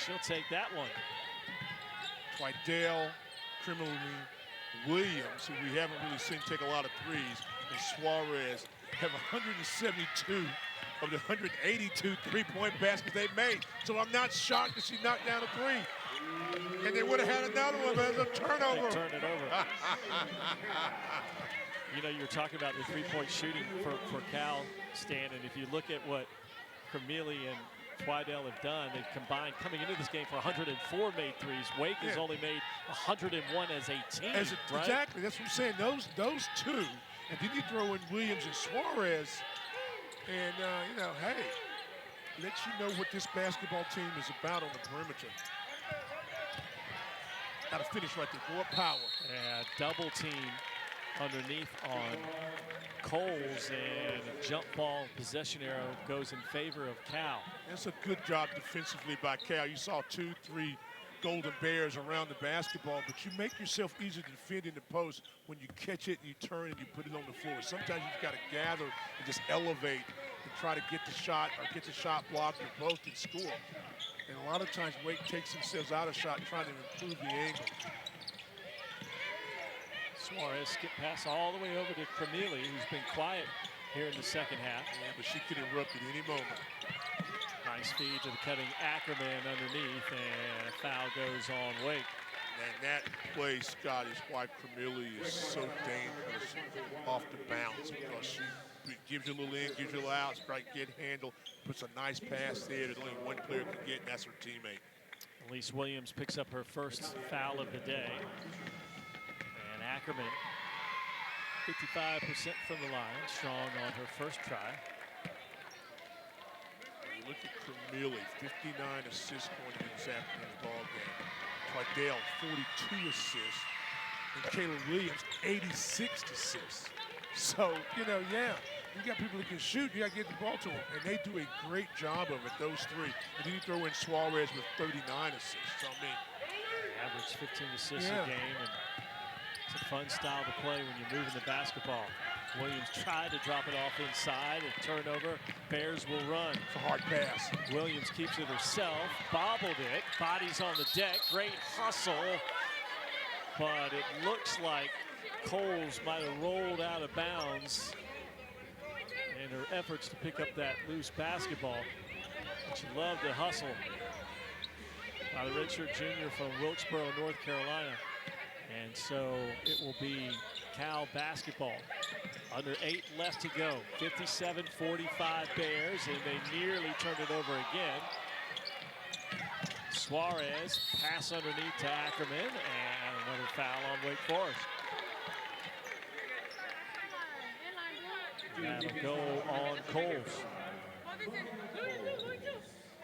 S1: she'll take that one.
S2: Twidale, Krimili, Williams, who we haven't really seen take a lot of threes, and Suarez have 172 of the 182 three-point baskets they made. So I'm not shocked that she knocked down a three. And they would have had another one, but it's a turnover.
S1: They turned it over. You know, you're talking about the three-point shooting for Cal, Stan, and if you look at what Krimili and Twidale have done, they've combined coming into this game for 104 made threes. Wake has only made 101 as a team. Right?
S2: Exactly, that's what I'm saying. Those two, and then you throw in Williams and Suarez, and you know, hey, lets you know what this basketball team is about on the perimeter. Got to finish right there. More power.
S1: Yeah, double team underneath on Coles, and a jump ball possession arrow goes in favor of Cal.
S2: That's a good job defensively by Cal. You saw 2-3 Golden Bears around the basketball, but you make yourself easier to defend in the post when you catch it and you turn and you put it on the floor. Sometimes you've got to gather and just elevate and try to get the shot or get the shot blocked or both and score. And a lot of times Wake takes themselves out of shot trying to improve the angle.
S1: Suarez skip pass all the way over to Krimili, who's been quiet here in the second half.
S2: Yeah, but she could erupt at any moment.
S1: Nice feed to the cutting Ackerman underneath, and a foul goes on Wake.
S2: And that play, Scott, is why Krimili is so dangerous off the bounce, because she gives you a little in, gives you a little out, right, get handle, puts a nice pass there that only one player can get, and that's her teammate.
S1: Elise Williams picks up her first foul of the day. And Ackerman, 55% from the line, strong on her first try.
S2: You look at Krimili, 59 assists going into this afternoon's ball game. Twidale, 42 assists. And Kayla Williams, 86 assists. So, you know, yeah, you got people that can shoot, you got to get the ball to them. And they do a great job of it, those three. And then you throw in Suarez with 39 assists. So, I mean,
S1: average 15 assists a game. And it's a fun style to play when you're moving the basketball. Williams tried to drop it off inside. A turnover. Bears will run.
S2: It's a hard pass.
S1: Williams keeps it herself. Bobbled it. Bodies on the deck. Great hustle. But it looks like Coles might have rolled out of bounds in her efforts to pick up that loose basketball. But she loved the hustle by the redshirt junior from Wilkesboro, North Carolina. And so it will be Cal basketball. Under 8 left to go. 57-45 Bears, and they nearly turned it over again. Suarez, pass underneath to Ackerman, and another foul on Wake Forest. That'll go on Coles.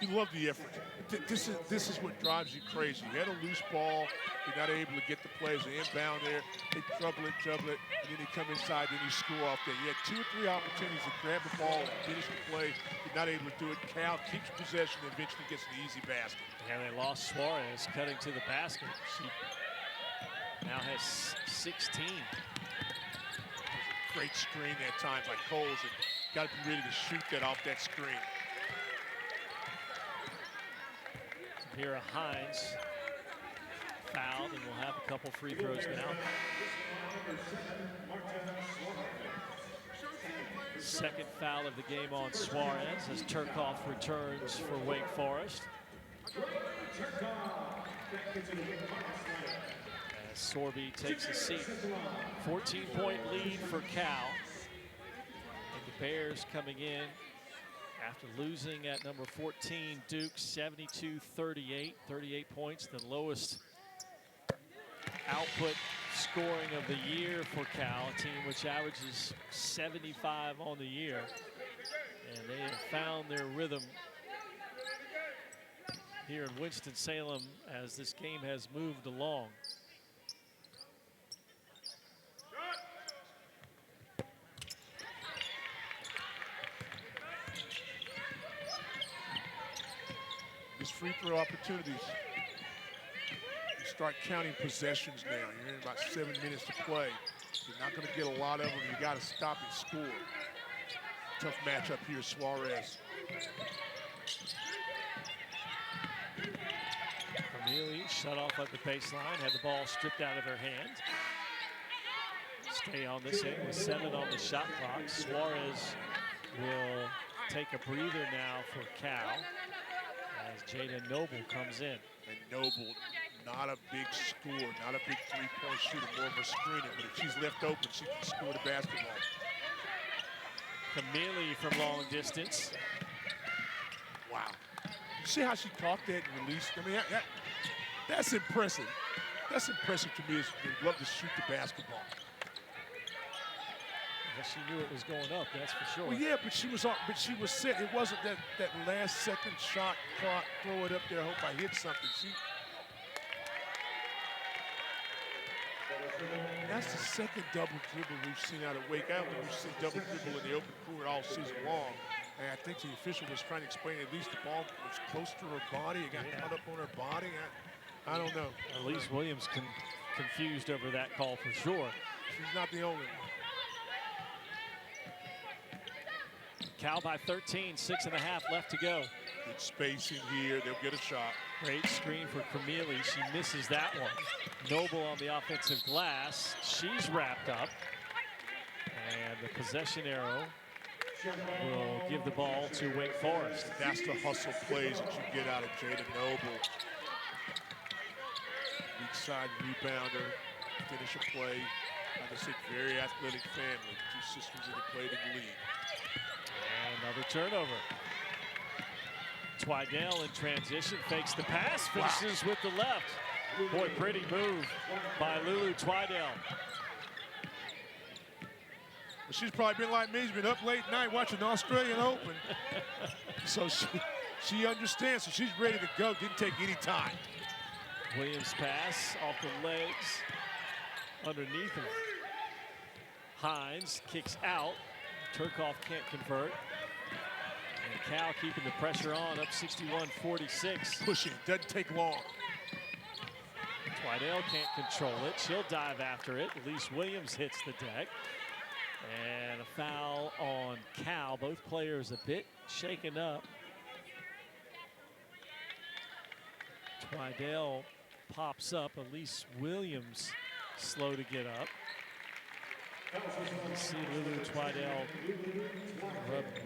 S2: You love the effort. This is what drives you crazy. You had a loose ball. You're not able to get the players inbound there. They dribble it, and then they come inside, then you score off there. You had 2 or 3 opportunities to grab the ball and finish the play. You're not able to do it. Cal keeps possession and eventually gets an easy basket.
S1: And they lost Suarez cutting to the basket. She now has 16.
S2: Great screen that time by Coles, and got to be ready to shoot that off that screen.
S1: Here Hines fouled, and we'll have a couple free throws now. Second foul of the game on Suarez as Turkoff returns for Wake Forest. As Sorby takes a seat. 14-point lead for Cal. And the Bears coming in after losing at number 14, Duke, 72-38, 38 points, the lowest output scoring of the year for Cal, a team which averages 75 on the year. And they have found their rhythm here in Winston-Salem as this game has moved along.
S2: Free throw opportunities. start counting possessions now. You're in about 7 minutes to play. You're not going to get a lot of them. You got to stop and score. Tough matchup here, Suarez.
S1: Krimili shut off at the baseline, had the ball stripped out of her hand. Stay on this end with 7 on the shot clock. Suarez will take a breather now for Cal as Jada Noble comes in.
S2: And Noble, not a big scorer, not a big three-point shooter, more of a screener. But if she's left open, she can score the basketball.
S1: Krimili from long distance.
S2: Wow. You see how she caught that and released? I mean, that's impressive. That's impressive to me. They love to shoot the basketball.
S1: Well, she knew it was going up, that's for sure.
S2: Well, yeah, but she was set. It wasn't that last second shot clock, throw it up there, hope I hit something. That's the second double dribble we've seen out of Wake. I don't think we've seen double dribble in the open court all season long. And I think the official was trying to explain at least the ball was close to her body. It got caught up on her body. I don't know.
S1: Elise Williams confused over that call for sure.
S2: She's not the only one.
S1: Cal by 13, 6.5 left to go.
S2: Good spacing here. They'll get a shot.
S1: Great screen for Krimili. She misses that one. Noble on the offensive glass. She's wrapped up. And the possession arrow will give the ball to Wake Forest.
S2: That's the hustle plays that you get out of Jada Noble. Weak side rebounder, finish a play. Like I said, very athletic family. 2 sisters that have played in the league.
S1: And another turnover. Twidale in transition, fakes the pass, finishes with the left. Boy, pretty move by Lulu Twidale.
S2: Well, she's probably been like me. She's been up late night watching the Australian Open. So she understands, so she's ready to go. Didn't take any time.
S1: Williams pass off the legs underneath him. Hines kicks out. Turkoff can't convert. And Cal keeping the pressure on, up 61-46.
S2: Pushing, doesn't take long.
S1: Twidale can't control it. She'll dive after it. Elise Williams hits the deck. And a foul on Cal. Both players a bit shaken up. Twidale pops up. Elise Williams slow to get up. You see Lulu Twidale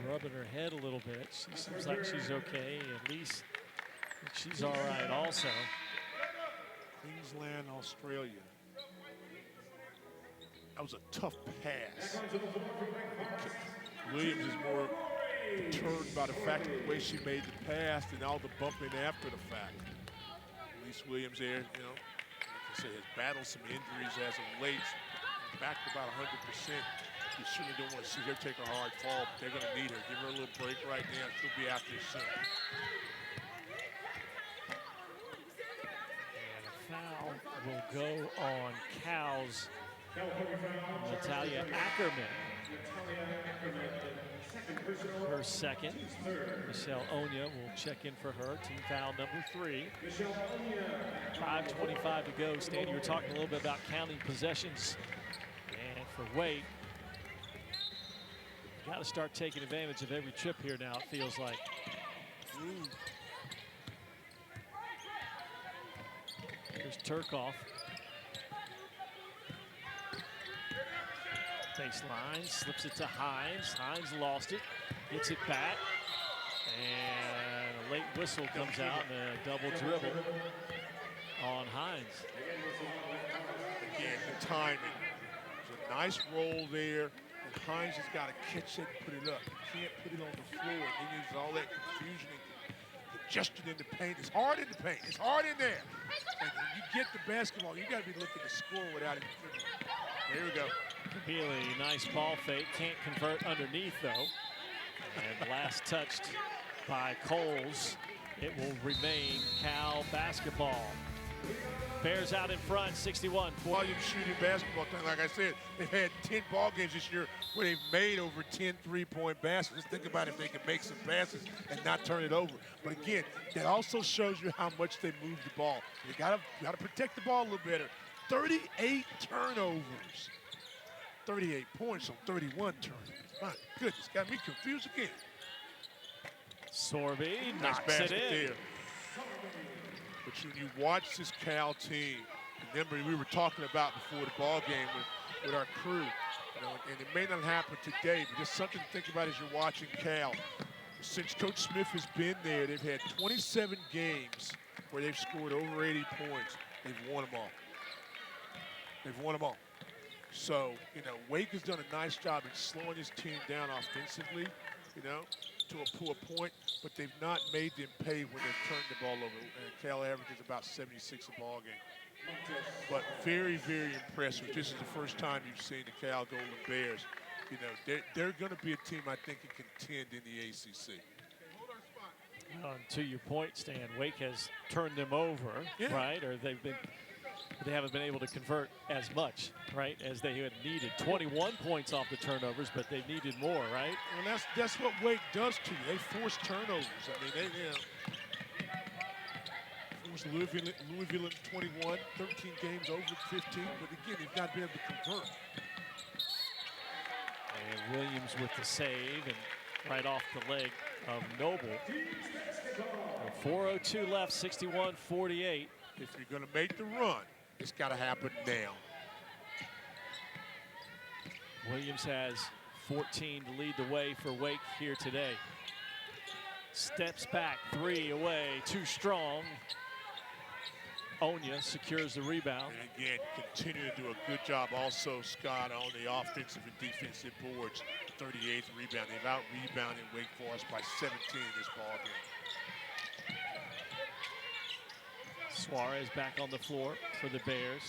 S1: rubbing her head a little bit. She seems like she's okay. At least she's all right also.
S2: Queensland, Australia. That was a tough pass. Williams is more perturbed by the fact of the way she made the pass than all the bumping after the fact. Elise Williams there, you know, like I said, has battled some injuries as of late. Back to about 100%. You certainly don't want to see her take a hard fall, but they're going to need her. Give her a little break right now. She'll be out there soon.
S1: And a foul will go on Cal's Natalia Ackerman. Her second. Michelle Onya will check in for her. Team foul number 3. 5:25 to go. Stan, you were talking a little bit about counting possessions. And for Wake, got to start taking advantage of every trip here now, it feels like. Here's Turkoff. Baseline, slips it to Hines. Hines lost it, gets it back. And a late whistle comes out and a double dribble on Hines.
S2: Again, the timing. There's a nice roll there, and Hines has got to catch it and put it up. You can't put it on the floor. Then there's all that confusion and congestion in the paint. It's hard in the paint. It's hard in there. And when you get the basketball, you got to be looking to score without it. Here we go.
S1: Krimili, nice ball fake. Can't convert underneath, though. And last touched by Coles. It will remain Cal basketball. Bears out in front, 61.
S2: Volume shooting basketball. Like I said, they've had 10 ball games this year where they've made over 10 three-point baskets. Just think about if they can make some passes and not turn it over. But again, that also shows you how much they move the ball. You gotta protect the ball a little better. 38 turnovers. 38 points on 31 turnovers. My goodness, got me confused again.
S1: Sorby
S2: Nice
S1: knocks it
S2: basket
S1: in.
S2: there. But when you watch this Cal team, remember we were talking about before the ball game with our crew, you know, and it may not happen today, but just something to think about as you're watching Cal. Since Coach Smith has been there, they've had 27 games where they've scored over 80 points. They've won them all. They've won them all. So, you know, Wake has done a nice job in slowing his team down offensively, you know, to a point, but they've not made them pay when they've turned the ball over. And Cal averages about 76 a ball game. But very, very impressive. This is the first time you've seen the Cal Golden Bears. You know, they're going to be a team I think can contend in the ACC.
S1: To your point, Stan, Wake has turned them over, right? Or they haven't been able to convert as much, right, as they had needed. 21 points off the turnovers, but they needed more, right?
S2: Well, that's what Wake does to you. They force turnovers. I mean, they forced Louisville in 21, 13 games over 15, but again, they've not been able to convert.
S1: And Williams with the save and right off the leg of Noble. 4:02 left, 61-48.
S2: If you're going to make the run, it's got to happen now.
S1: Williams has 14 to lead the way for Wake here today. Steps back, 3 away, too strong. Onya secures the rebound.
S2: And again, continue to do a good job also, Scott, on the offensive and defensive boards. 38th rebound. They've out-rebounded Wake Forest by 17 in this ball game.
S1: Suarez back on the floor for the Bears.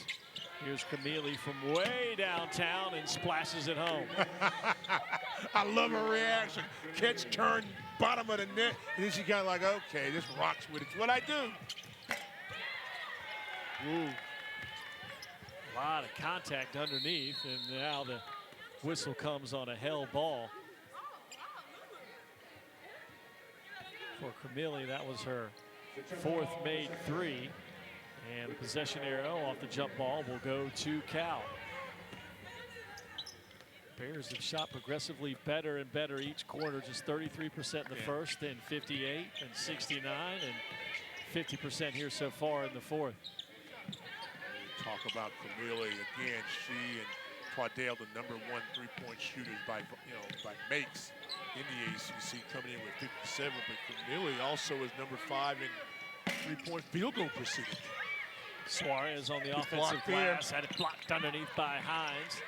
S1: Here's Krimili from way downtown and splashes it home.
S2: I love her reaction. Catch, turn, bottom of the net, and then she got like, okay, this rocks with it. It's what I do.
S1: Ooh. A lot of contact underneath, and now the whistle comes on a held ball. For Krimili, that was her 4th made 3. And the possession arrow off the jump ball will go to Cal. Bears have shot progressively better and better each quarter, just 33% in the first, then 58 and 69 and 50% here so far in the 4th.
S2: Talk about Krimili again. She and Twidale, the #1 3-point shooters by makes in the ACC, coming in with 57. But Krimili also is #5 in 3-point field goal percentage.
S1: Suarez on the offensive glass, had it blocked underneath by Hines.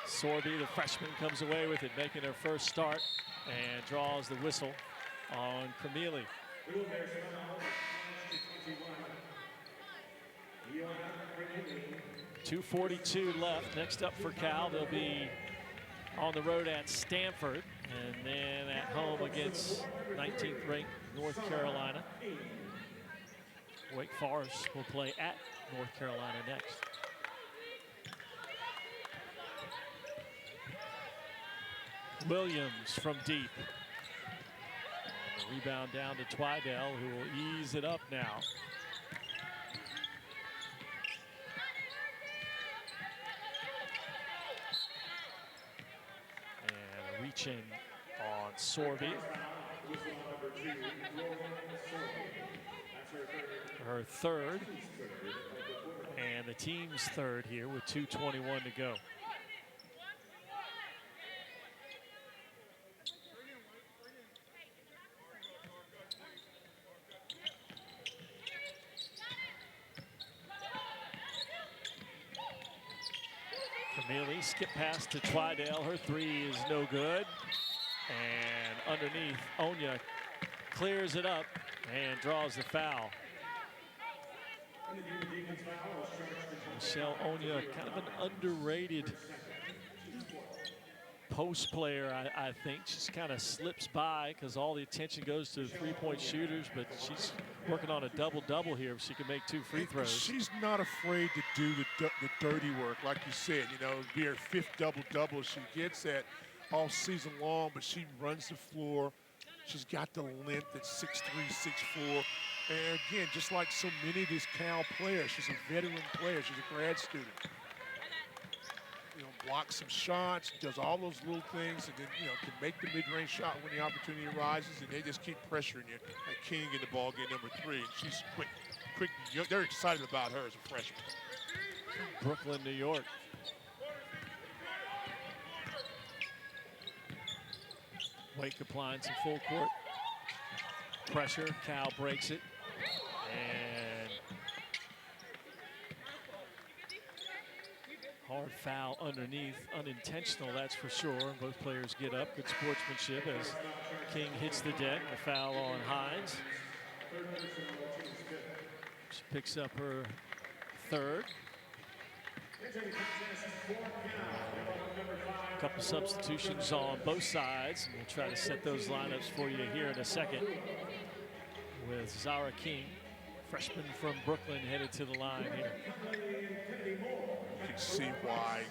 S1: Sorby, the freshman, comes away with it, making her first start and draws the whistle on Krimili. 2:42 left. Next up for Cal, they'll be on the road at Stanford and then at home against 19th ranked North Carolina. Wake Forest will play at North Carolina next. Williams from deep. And the rebound down to Twidale, who will ease it up now. And a reach in on Sorby. Her 3rd, and the team's 3rd here with 2:21 to go. Krimili skip pass to Twidale. Her 3 is no good. And underneath, Onya clears it up and draws the foul. Michelle Onya, kind of an underrated post player, I think. Just kind of slips by because all the attention goes to the three-point shooters, but she's working on a double-double here if she can make 2 free throws.
S2: She's not afraid to do the dirty work, like you said. You know, it'll be her 5th double-double. She gets that all season long, but she runs the floor. She's got the length at 6'3", 6'4". And again, just like so many of these Cal players, she's a veteran player. She's a grad student. You know, blocks some shots, does all those little things, and then, you know, can make the mid-range shot when the opportunity arises, and they just keep pressuring you. Like King in the ball game, number 3. And she's quick. They're excited about her as a freshman.
S1: Brooklyn, New York. Wake applying some full court pressure. Cal breaks it. And hard foul underneath. Unintentional, that's for sure. Both players get up. Good sportsmanship as King hits the deck. The foul on Hines. She picks up her 3rd. A couple substitutions on both sides. We'll try to set those lineups for you here in a second. With Zara King, freshman from Brooklyn, headed to the line here.
S2: You can see why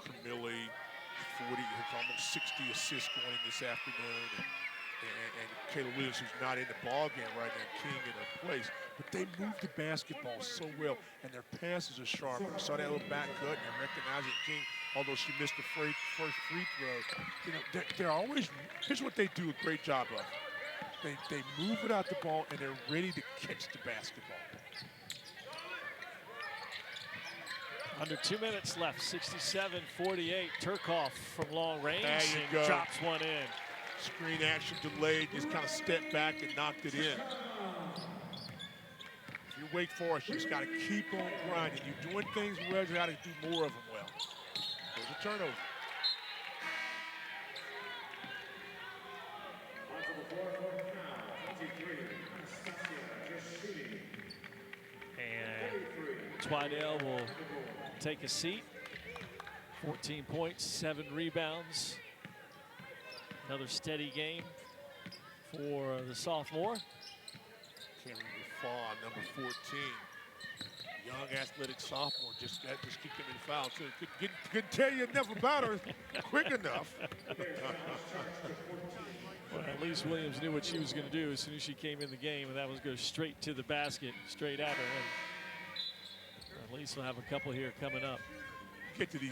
S2: Krimili, 40, has almost 60 assists going in this afternoon. And Kayla Williams, who's not in the ball game right now, King in her place. But they move the basketball so well, and their passes are sharp. We saw that little back cut, and recognizing King, although she missed the first free throw. You know, they're always, here's what they do a great job of. They move it out the ball, and they're ready to catch the basketball.
S1: Under 2 minutes left, 67-48. Turkoff from long range and
S2: go.
S1: drops one in.
S2: Screen action delayed, just kind of stepped back and knocked it in. If you're Wake Forest, you just got to keep on grinding. You're doing things well, you got to do more of them well. There's a turnover.
S1: And Twidale will take a seat. 14 points, 7 rebounds. Another steady game for the sophomore.
S2: Cameron Buffon, number 14. Young, athletic sophomore, just keep getting in foul. So couldn't tell you enough about her quick enough.
S1: Well, Elise Williams knew what she was going to do as soon as she came in the game, and that was go straight to the basket, straight at her. And Elise will have a couple here coming up.
S2: Get to the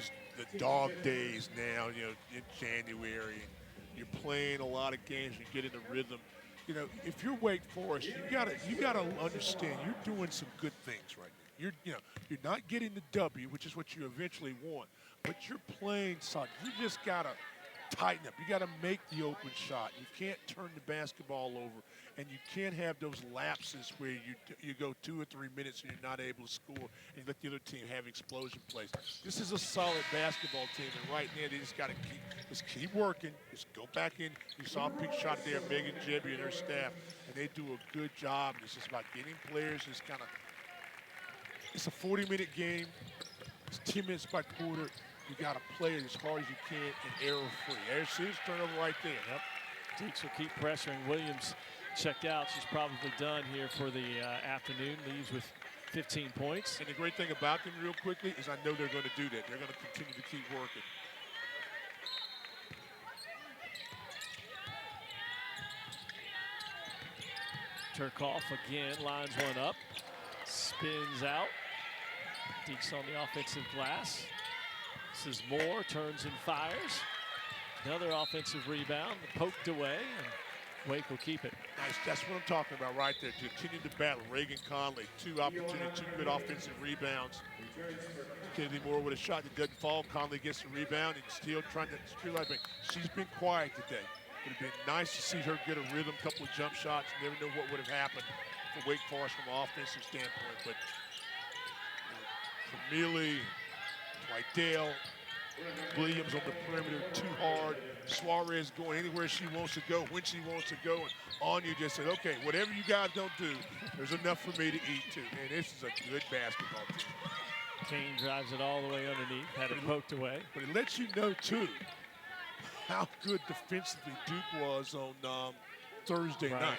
S2: dog days now, you know, in January. You're playing a lot of games, you get in the rhythm. You know, if you're Wake Forest, you gotta understand you're doing some good things right now. You're not getting the W, which is what you eventually want, but you're playing solid. You just gotta tighten up. You gotta make the open shot. You can't turn the basketball over, and you can't have those lapses where you go 2 or 3 minutes and you're not able to score, and you let the other team have explosion plays. This is a solid basketball team, and right now they just gotta keep working. Just go back in. You saw a big shot there, Megan Jebby and her staff, and they do a good job. It's just about getting players just kind of. It's a 40-minute game. It's 10 minutes by quarter. You got to play it as hard as you can and error-free. There's serious turnover right there.
S1: Yep. Deeks will keep pressuring. Williams checked out. She's probably done here for the afternoon. Leaves with 15 points.
S2: And the great thing about them real quickly is I know they're going to do that. They're going to continue to keep working.
S1: Turkoff again lines one up. Spins out. Deeks on the offensive glass. This is Moore, turns and fires. Another offensive rebound, poked away, and Wake will keep it.
S2: Nice, that's what I'm talking about right there. To continue to battle. Reagan Conley, 2 opportunities, 2 good offensive rebounds. Kennedy Moore with a shot that doesn't fall. Conley gets the rebound and still trying to steal that. She's been quiet today. It would have been nice to see her get a rhythm, couple of jump shots. Never know what would have happened for Wake Forest from an offensive standpoint. But Krimili, Twidale, Williams on the perimeter, too hard. Suarez going anywhere she wants to go, when she wants to go. And Anya just said, okay, whatever you guys don't do, there's enough for me to eat too. And this is a good basketball team.
S1: Kane drives it all the way underneath, had it poked away.
S2: But it lets you know too, how good defensively Duke was on Thursday night.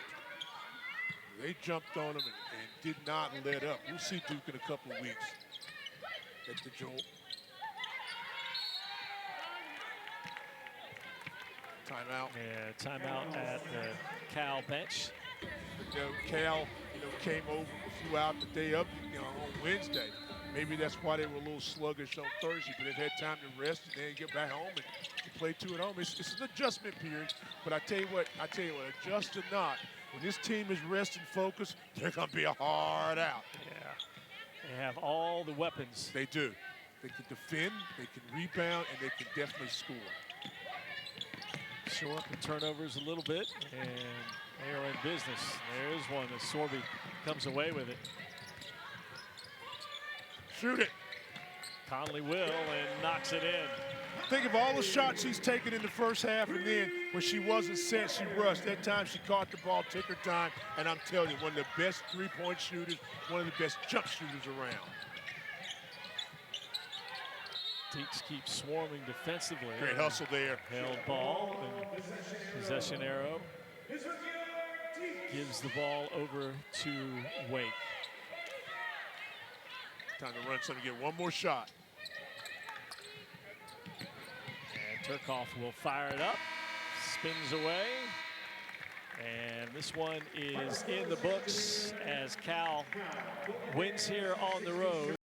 S2: They jumped on them and did not let up. We'll see Duke in a couple of weeks at the Joel. Timeout.
S1: Yeah, timeout at the Cal bench.
S2: Cal, came over, flew out the day up, on Wednesday. Maybe that's why they were a little sluggish on Thursday, but they've had time to rest and then get back home and play 2 at home. It's an adjustment period, but I tell you what, adjust or not, when this team is rest and focused, they're going to be a hard out.
S1: Yeah, they have all the weapons.
S2: They do. They can defend, they can rebound, and they can definitely score.
S1: Show up the turnovers a little bit, and they are in business. There's one that Sorby comes away with it.
S2: Shoot it.
S1: Conley will and knocks it in.
S2: Think of all the shots she's taken in the first half, and then when she wasn't set, she rushed. That time she caught the ball, took her time, and I'm telling you, one of the best three-point shooters, one of the best jump shooters around.
S1: Deeks keep swarming defensively.
S2: Great hustle there.
S1: Held ball, and possession arrow gives the ball over to Wake.
S2: Time to run something, get one more shot.
S1: And Turkoff will fire it up, spins away. And this one is in the books as Cal wins here on the road.